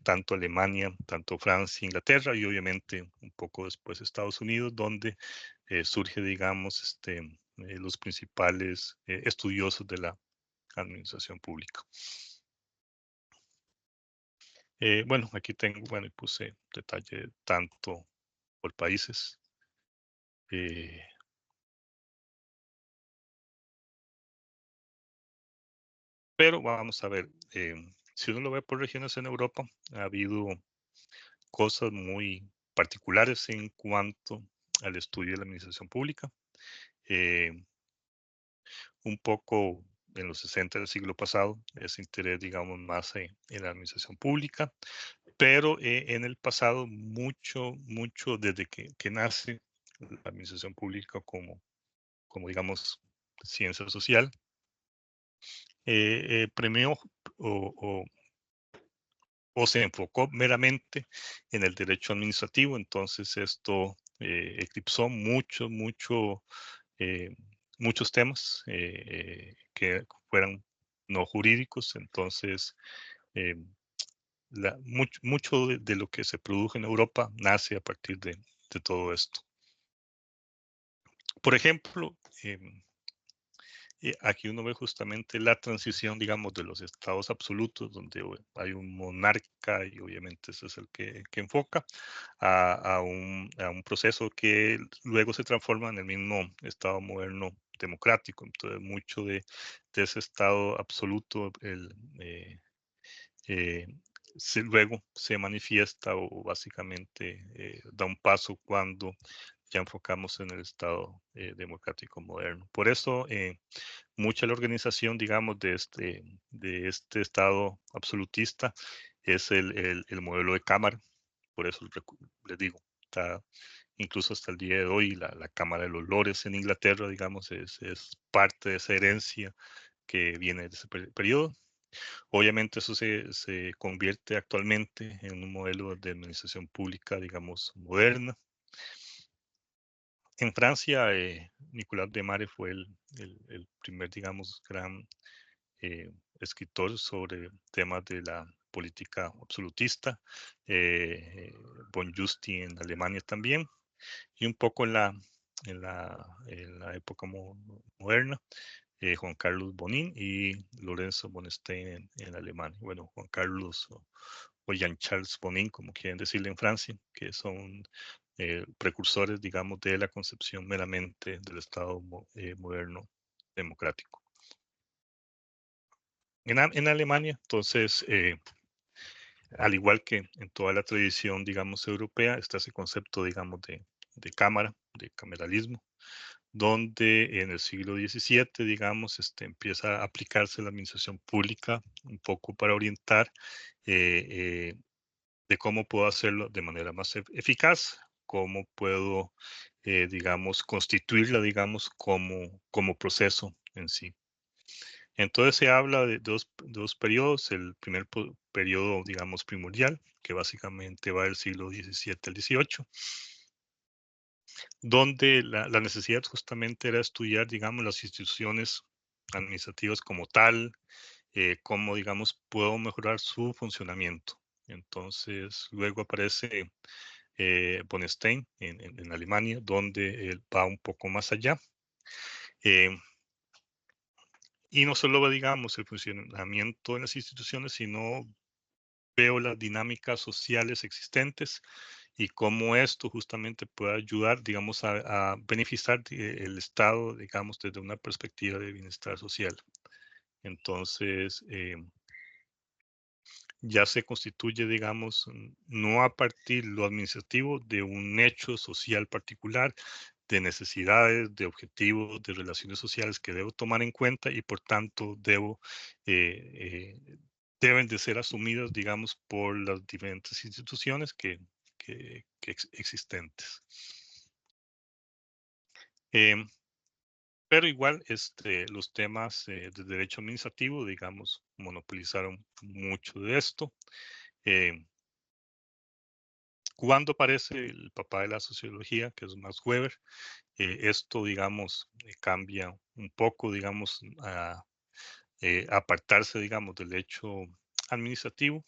tanto Alemania, tanto Francia, Inglaterra y obviamente un poco después Estados Unidos, donde surge, digamos, los principales estudiosos de la administración pública. Bueno, aquí tengo, bueno, y puse detalle tanto por países. eh, Pero vamos a ver, si uno lo ve por regiones en Europa, ha habido cosas muy particulares en cuanto al estudio de la administración pública. Eh, un poco en los 60 del siglo pasado, ese interés, digamos, más en la administración pública, pero en el pasado, mucho desde que nace la administración pública como digamos, ciencia social, premió o, o se enfocó meramente en el derecho administrativo, entonces esto eclipsó eh, muchos temas que fueran no jurídicos, entonces eh, mucho de lo que se produjo en Europa nace a partir de todo esto. Por ejemplo, aquí uno ve justamente la transición, digamos, de los estados absolutos, donde hay un monarca y obviamente ese es el que enfoca, a un proceso que luego se transforma en el mismo estado moderno democrático. Entonces, mucho de ese estado absoluto, eh, luego se manifiesta o básicamente da un paso cuando ya enfocamos en el estado democrático moderno. Por eso, mucha de la organización, digamos, de este Estado absolutista es el modelo de Cámara. Por eso les digo, está incluso hasta el día de hoy la Cámara de los Lores en Inglaterra, digamos, es parte de esa herencia que viene de ese periodo. Obviamente eso se convierte actualmente en un modelo de administración pública, digamos, moderna. En Francia, Nicolas Demare fue el primer, digamos, gran escritor sobre temas de la política absolutista, eh, von Justi en Alemania también, y un poco en la época moderna, Juan Carlos Bonin y Lorenzo Bonestein en Alemania. Bueno, Juan Carlos o Jean-Charles Bonin, como quieren decirle en Francia, que son precursores, digamos, de la concepción meramente del Estado moderno democrático. En Alemania, entonces, al igual que en toda la tradición, digamos, europea, está ese concepto, digamos, de cámara, de cameralismo, donde en el siglo XVII, digamos, empieza a aplicarse la administración pública un poco para orientar eh, eh, de cómo puedo hacerlo de manera más eficaz, cómo puedo, digamos, constituirla, digamos, como proceso en sí. Entonces se habla de dos periodos, el primer periodo, digamos, primordial, que básicamente va del siglo XVII al XVIII, donde la necesidad justamente era estudiar, digamos, las instituciones administrativas como tal, cómo, digamos, puedo mejorar su funcionamiento. Entonces, luego aparece Bonstein en Alemania, donde él va un poco más allá. Eh, y no solo, digamos, el funcionamiento de las instituciones, sino veo las dinámicas sociales existentes y cómo esto justamente puede ayudar, digamos, a beneficiar el Estado, digamos, desde una perspectiva de bienestar social. Entonces, ya se constituye, digamos, no a partir lo administrativo de un hecho social particular, de necesidades, de objetivos, de relaciones sociales que debo tomar en cuenta y por tanto deben de ser asumidas, digamos, por las diferentes instituciones que existentes. Em, pero igual los temas de derecho administrativo, digamos, monopolizaron mucho de esto. Eh, cuando aparece el papá de la sociología, que es Max Weber, esto, digamos, cambia un poco, digamos, a apartarse, digamos, del hecho administrativo,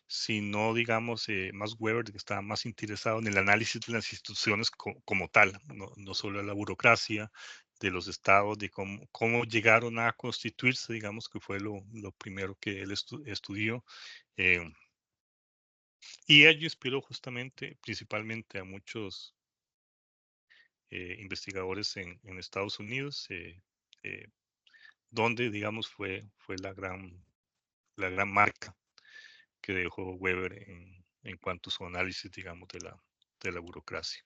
sino, digamos, Max Weber que estaba más interesado en el análisis de las instituciones como tal, no solo la burocracia de los estados, de cómo llegaron a constituirse, digamos, que fue lo primero que él estudió. eh, y ello inspiró justamente, principalmente a muchos investigadores en Estados Unidos, eh, donde, digamos, fue la gran marca que dejó Weber en cuanto a su análisis, digamos, de la burocracia.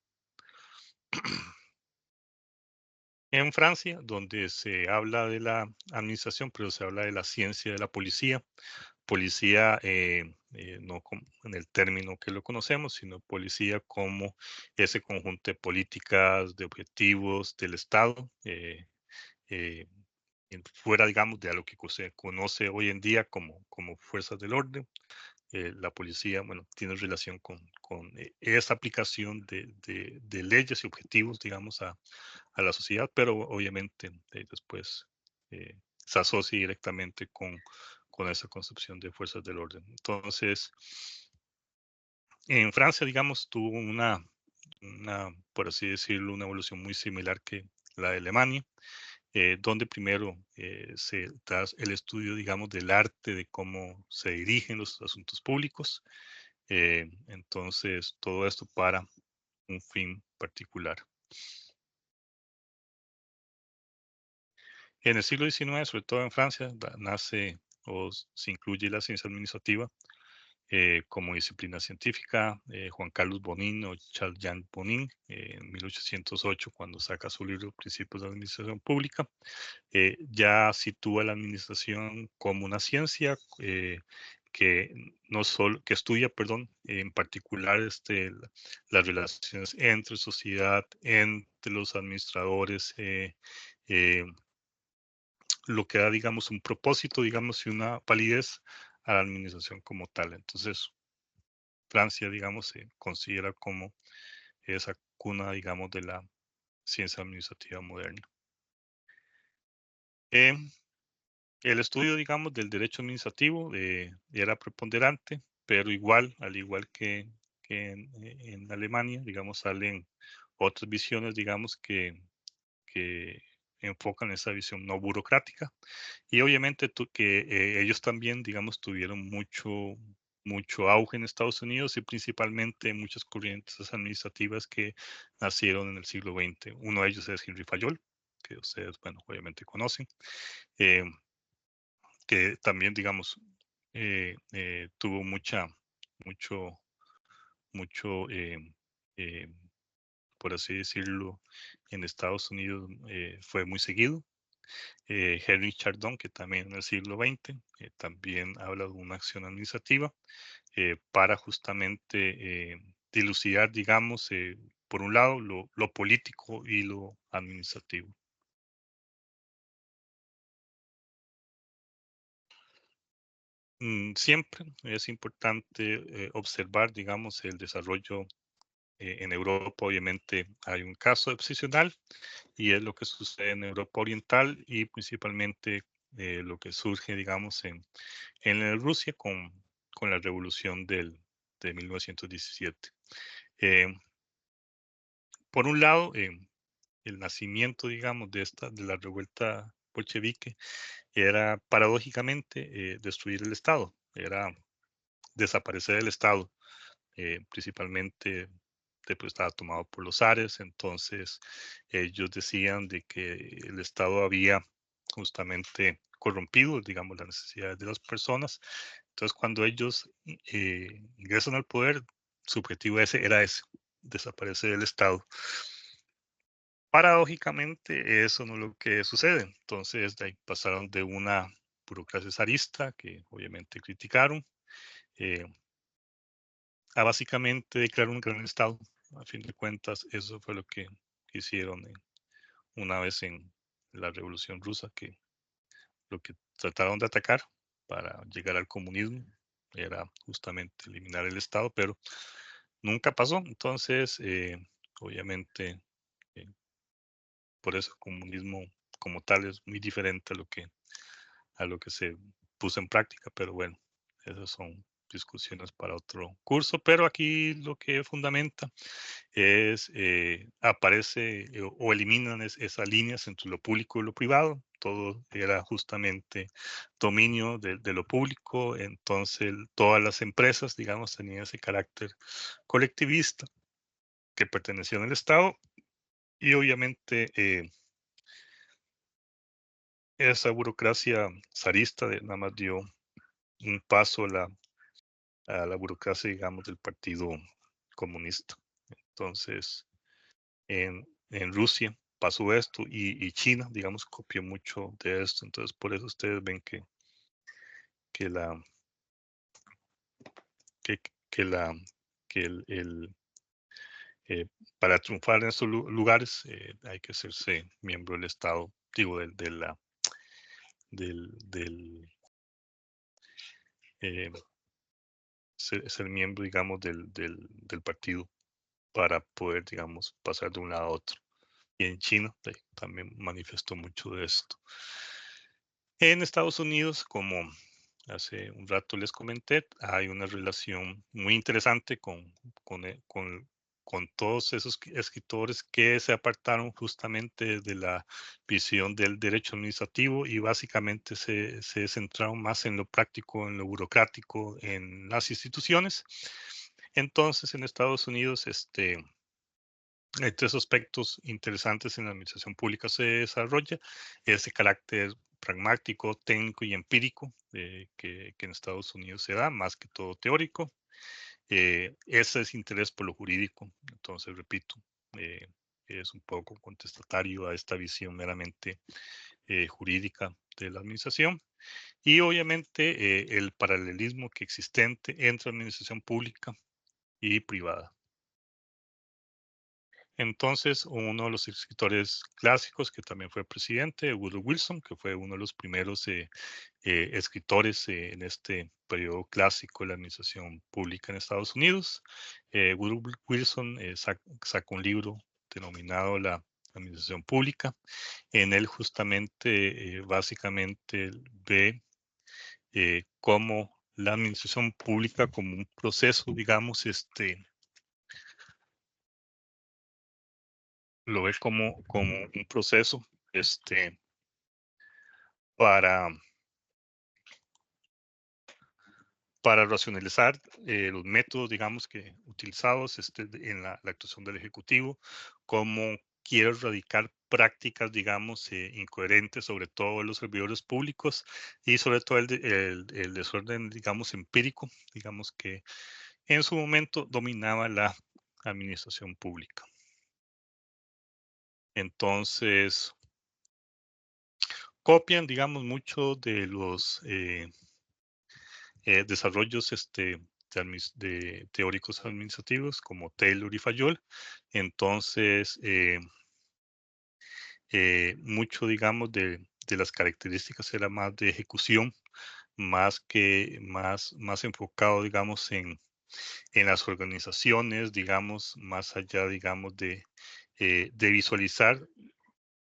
En Francia, donde se habla de la administración, pero se habla de la ciencia de la policía. Policía, no en el término que lo conocemos, sino policía como ese conjunto de políticas, de objetivos del Estado, eh, fuera, digamos, de a lo que se conoce hoy en día como fuerzas del orden. La policía, bueno, tiene relación con esa aplicación de leyes y objetivos, digamos, a la sociedad, pero obviamente después se asocia directamente con esa concepción de fuerzas del orden. Entonces, en Francia, digamos, tuvo por así decirlo, una evolución muy similar que la de Alemania, donde primero se da el estudio, digamos, del arte de cómo se dirigen los asuntos públicos. Entonces, todo esto para un fin particular. En el siglo XIX, sobre todo en Francia, nace o se incluye la ciencia administrativa como disciplina científica. Juan Carlos Bonin o Charles-Jean Bonin, en 1808, cuando saca su libro Principios de la Administración Pública, ya sitúa la administración como una ciencia que no solo que estudia, perdón, en particular las relaciones entre sociedad, entre los administradores, eh, lo que da, digamos, un propósito, digamos, y una validez a la administración como tal. Entonces, Francia, digamos, se considera como esa cuna, digamos, de la ciencia administrativa moderna. Em, El estudio, digamos, del derecho administrativo era preponderante, pero igual, al igual que en Alemania, digamos, salen otras visiones, digamos, que enfocan esa visión no burocrática. Y obviamente que ellos también, digamos, tuvieron mucho auge en Estados Unidos y principalmente muchas corrientes administrativas que nacieron en el siglo XX. Uno de ellos es Henry Fayol, que ustedes, bueno, obviamente conocen. Eh, que también, digamos, tuvo mucho, mucho, eh, por así decirlo, en Estados Unidos fue muy seguido. Henry Chardon, que también en el siglo XX también habla de una acción administrativa para justamente dilucidar, digamos, por un lado, lo político y lo administrativo. Siempre es importante observar, digamos, el desarrollo en Europa. Obviamente hay un caso excepcional y es lo que sucede en Europa Oriental y principalmente lo que surge, digamos, en Rusia con la revolución de 1917. Eh, por un lado, el nacimiento, digamos, de la revuelta bolchevique era paradójicamente destruir el Estado, era desaparecer el Estado. Principalmente pues, estaba tomado por los zares, entonces ellos decían de que el Estado había justamente corrompido, digamos, las necesidades de las personas. Entonces, cuando ellos ingresan al poder, su objetivo era ese, desaparecer el Estado. Paradójicamente, eso no es lo que sucede. Entonces, de ahí pasaron de una burocracia zarista, que obviamente criticaron, eh, a básicamente declarar un gran estado. A fin de cuentas, eso fue lo que hicieron una vez la Revolución Rusa, que lo que trataron de atacar para llegar al comunismo era justamente eliminar el Estado, pero nunca pasó. Entonces, obviamente, eh, por eso el comunismo como tal es muy diferente a lo que se puso en práctica, pero bueno, esas son discusiones para otro curso, pero aquí lo que fundamenta es, aparece o eliminan esas líneas entre lo público y lo privado, todo era justamente dominio de lo público, entonces todas las empresas, digamos, tenían ese carácter colectivista que pertenecían al Estado y obviamente esa burocracia zarista nada más dio un paso a la burocracia, digamos, del Partido Comunista. Entonces, en Rusia pasó esto y China, digamos, copió mucho de esto. Entonces, por eso ustedes ven que la, que, que la, que eh, para triunfar en estos lugares hay que hacerse miembro del Estado, digo, del eh, ser miembro, digamos, del partido para poder, digamos, pasar de un lado a otro. Y en China también manifestó mucho de esto. En Estados Unidos, como hace un rato les comenté, hay una relación muy interesante con, eh, con, con todos esos escritores que se apartaron justamente de la visión del derecho administrativo y básicamente se centraron más en lo práctico, en lo burocrático, en las instituciones. Entonces, en Estados Unidos, hay tres aspectos interesantes en la administración pública se desarrolla, ese carácter pragmático, técnico y empírico que en Estados Unidos se da, más que todo teórico. Ese es interés por lo jurídico, entonces repito, eh, es un poco contestatario a esta visión meramente jurídica de la administración. Y obviamente el paralelismo que existente entre administración pública y privada. Entonces, uno de los escritores clásicos que también fue presidente, Woodrow Wilson, que fue uno de los primeros escritores en este periodo clásico de la administración pública en Estados Unidos. Woodrow Wilson sacó un libro denominado La Administración Pública. En él justamente, básicamente, ve cómo la administración pública como un proceso, digamos, lo ve como un proceso para, para racionalizar los métodos, digamos, que utilizados en la actuación del Ejecutivo, cómo quiere erradicar prácticas, digamos, incoherentes, sobre todo en los servidores públicos y sobre todo el desorden, digamos, empírico, digamos, que en su momento dominaba la administración pública. Entonces, copian, digamos, mucho de los desarrollos de teóricos administrativos como Taylor y Fayol. Entonces, mucho, digamos, de las características era más de ejecución, más enfocado, digamos, en las organizaciones, digamos, más allá, digamos, de visualizar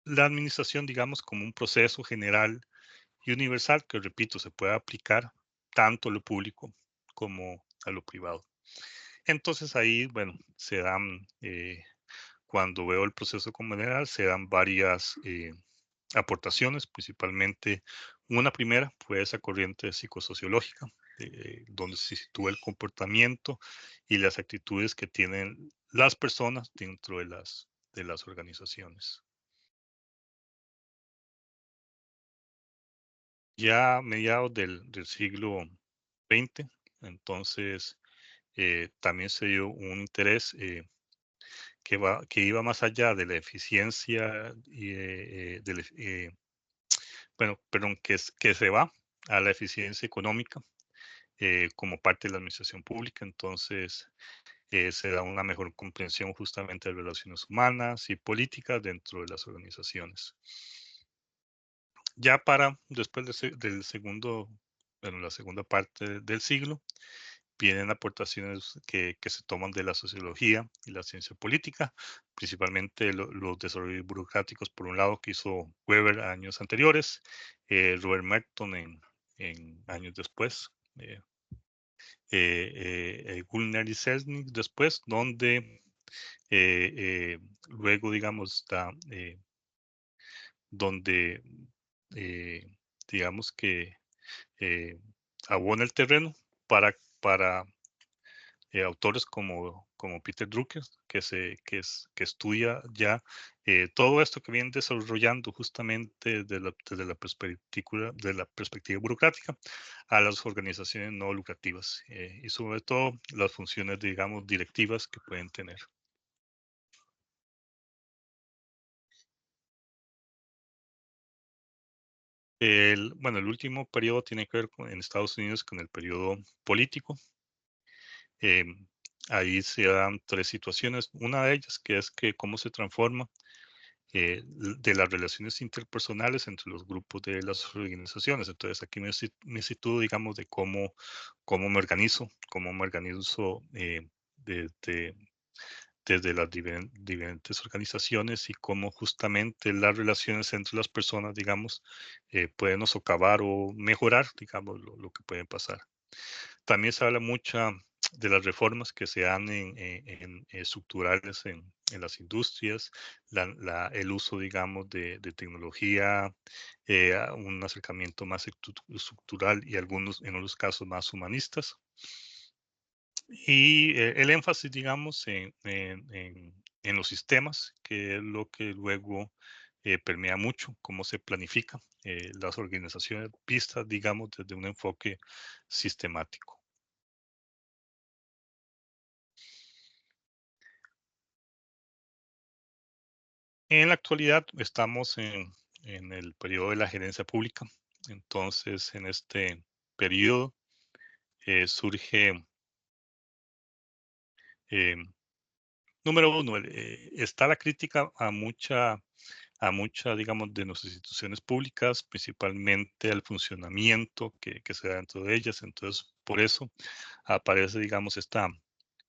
la administración, digamos, como un proceso general y universal que, repito, se puede aplicar tanto a lo público como a lo privado. Entonces ahí, bueno, se dan, cuando veo el proceso como general, se dan varias aportaciones, principalmente una primera fue esa corriente psicosociológica, donde se sitúa el comportamiento y las actitudes que tienen las personas dentro de las organizaciones. Ya a mediados del siglo XX, entonces también se dio un interés que iba más allá de la eficiencia y bueno, perdón, que se va a la eficiencia económica como parte de la administración pública. Entonces, se da una mejor comprensión justamente de relaciones humanas y políticas dentro de las organizaciones. Ya para después del segundo, bueno, la segunda parte del siglo, vienen aportaciones que se toman de la sociología y la ciencia política, principalmente los desarrollos burocráticos, por un lado, que hizo Weber años anteriores, Robert Merton en años después, Gulner y Selznick después, donde luego, digamos, donde, eh, digamos que eh, abona el terreno para autores como Peter Drucker, que estudia ya todo esto que vienen desarrollando justamente desde la perspectiva burocrática a las organizaciones no lucrativas y sobre todo las funciones, digamos, directivas que pueden tener. Bueno, el último periodo tiene que ver en Estados Unidos con el periodo político. Em, Ahí se dan tres situaciones. Una de ellas que es que cómo se transforma de las relaciones interpersonales entre los grupos de las organizaciones. Entonces aquí me sitúo, digamos, de cómo me organizo desde, desde las diferentes organizaciones y cómo justamente las relaciones entre las personas, digamos, pueden o socavar o mejorar, digamos, lo que puede pasar. También se habla mucho de las reformas que se dan en estructurales en las industrias, el uso, digamos, de tecnología, un acercamiento más estructural y algunos, en unos casos, más humanistas. Y el énfasis, digamos, en los sistemas, que es lo que luego permea mucho cómo se planifica las organizaciones vistas, digamos, desde un enfoque sistemático. En la actualidad estamos en el periodo de la gerencia pública. Entonces, en este periodo surge, eh, número uno, está la crítica a mucha, digamos, de nuestras instituciones públicas, principalmente al funcionamiento que se da dentro de ellas. Entonces, por eso aparece, digamos, esta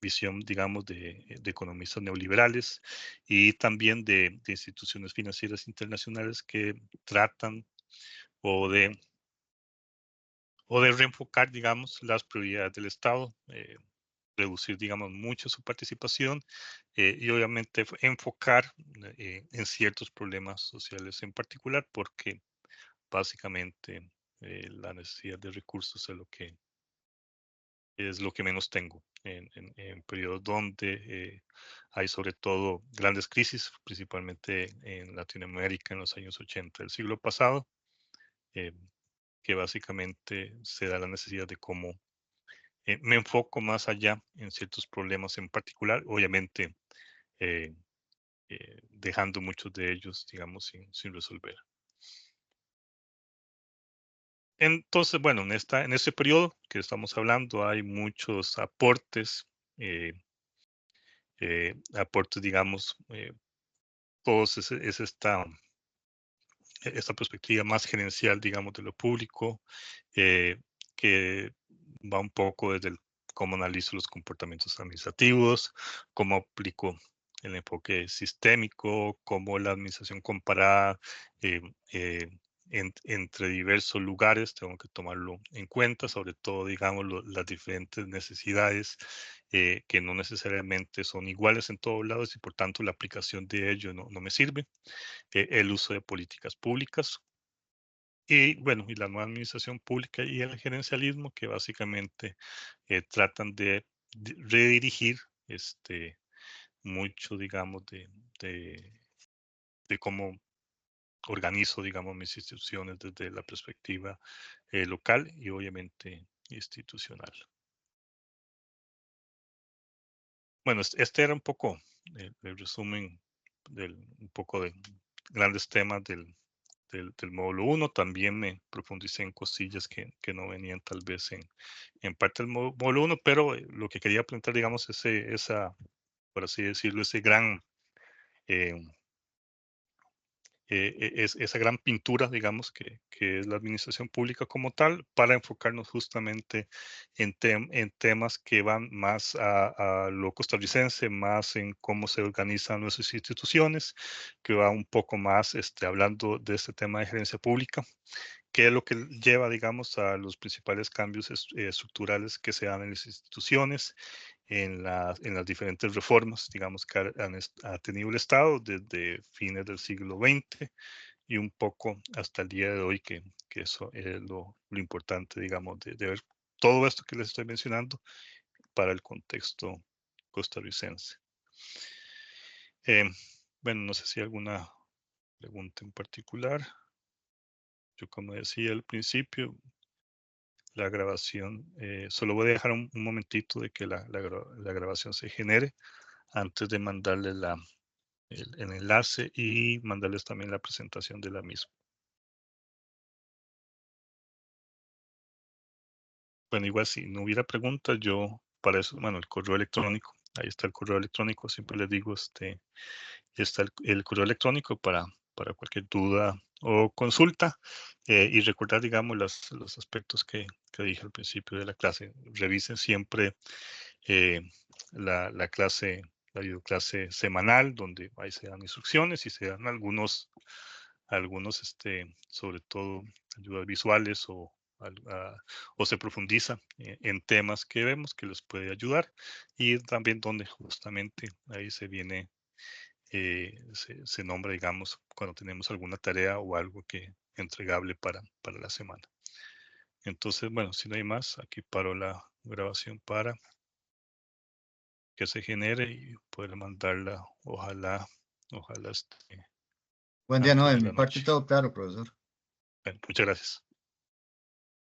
visión, digamos, de economistas neoliberales y también de instituciones financieras internacionales que tratan o de, o de reenfocar, digamos, las prioridades del Estado, reducir, digamos, mucho su participación y obviamente enfocar en ciertos problemas sociales en particular, porque básicamente la necesidad de recursos es lo que menos tengo en periodos donde hay sobre todo grandes crisis, principalmente en Latinoamérica en los años 80 del siglo pasado, eh, que básicamente se da la necesidad de cómo me enfoco más allá en ciertos problemas en particular, obviamente eh, dejando muchos de ellos, digamos, sin resolver. Entonces, bueno, en este periodo que estamos hablando hay muchos eh, aportes, digamos, todos es esta perspectiva más gerencial, digamos, de lo público, eh, que va un poco desde cómo analizo los comportamientos administrativos, cómo aplico el enfoque sistémico, cómo la administración comparada eh, eh, entre diversos lugares, tengo que tomarlo en cuenta, sobre todo, digamos, las diferentes necesidades que no necesariamente son iguales en todos lados y por tanto la aplicación de ello no me sirve, el uso de políticas públicas y, bueno, y la nueva administración pública y el gerencialismo que básicamente tratan de redirigir mucho, digamos, de, de cómo organizo, digamos, mis instituciones desde la perspectiva local y obviamente institucional. Bueno, este era un poco el resumen un poco de grandes temas del módulo uno. También me profundicé en cosillas que no venían tal vez en parte del módulo uno, pero lo que quería plantear, digamos, por así decirlo, ese gran eh, esa gran pintura, digamos, que es la administración pública como tal, para enfocarnos justamente en temas que van más a lo costarricense, más en cómo se organizan nuestras instituciones, que va un poco más hablando de este tema de gerencia pública, que es lo que lleva, digamos, a los principales cambios estructurales que se dan en las instituciones, en las diferentes reformas, digamos, que ha tenido el Estado desde fines del siglo XX y un poco hasta el día de hoy, que eso es lo importante, digamos, de ver todo esto que les estoy mencionando para el contexto costarricense. Bueno, no sé si hay alguna pregunta en particular. Yo, como decía al principio, la grabación, solo voy a dejar un momentito de que la grabación se genere antes de mandarle el enlace y mandarles también la presentación de la misma. Bueno, igual si no hubiera preguntas, yo para eso, bueno, el correo electrónico, ahí está el correo electrónico, siempre les digo, está el correo electrónico para cualquier duda o consulta, y recordar, digamos, los aspectos que dije al principio de la clase. Revisen siempre eh, la clase, la videoclase semanal, donde ahí se dan instrucciones y se dan algunos, sobre todo ayudas visuales o se profundiza en temas que vemos que les puede ayudar, y también donde justamente ahí se nombra, digamos, cuando tenemos alguna tarea o algo que entregable para la semana. Entonces, bueno, si no hay más, aquí paro la grabación para que se genere y poder mandarla, ojalá
Buen día, no,
antes
de
de
mi
la
parte
noche.
todo claro, profesor.
Bueno, muchas gracias.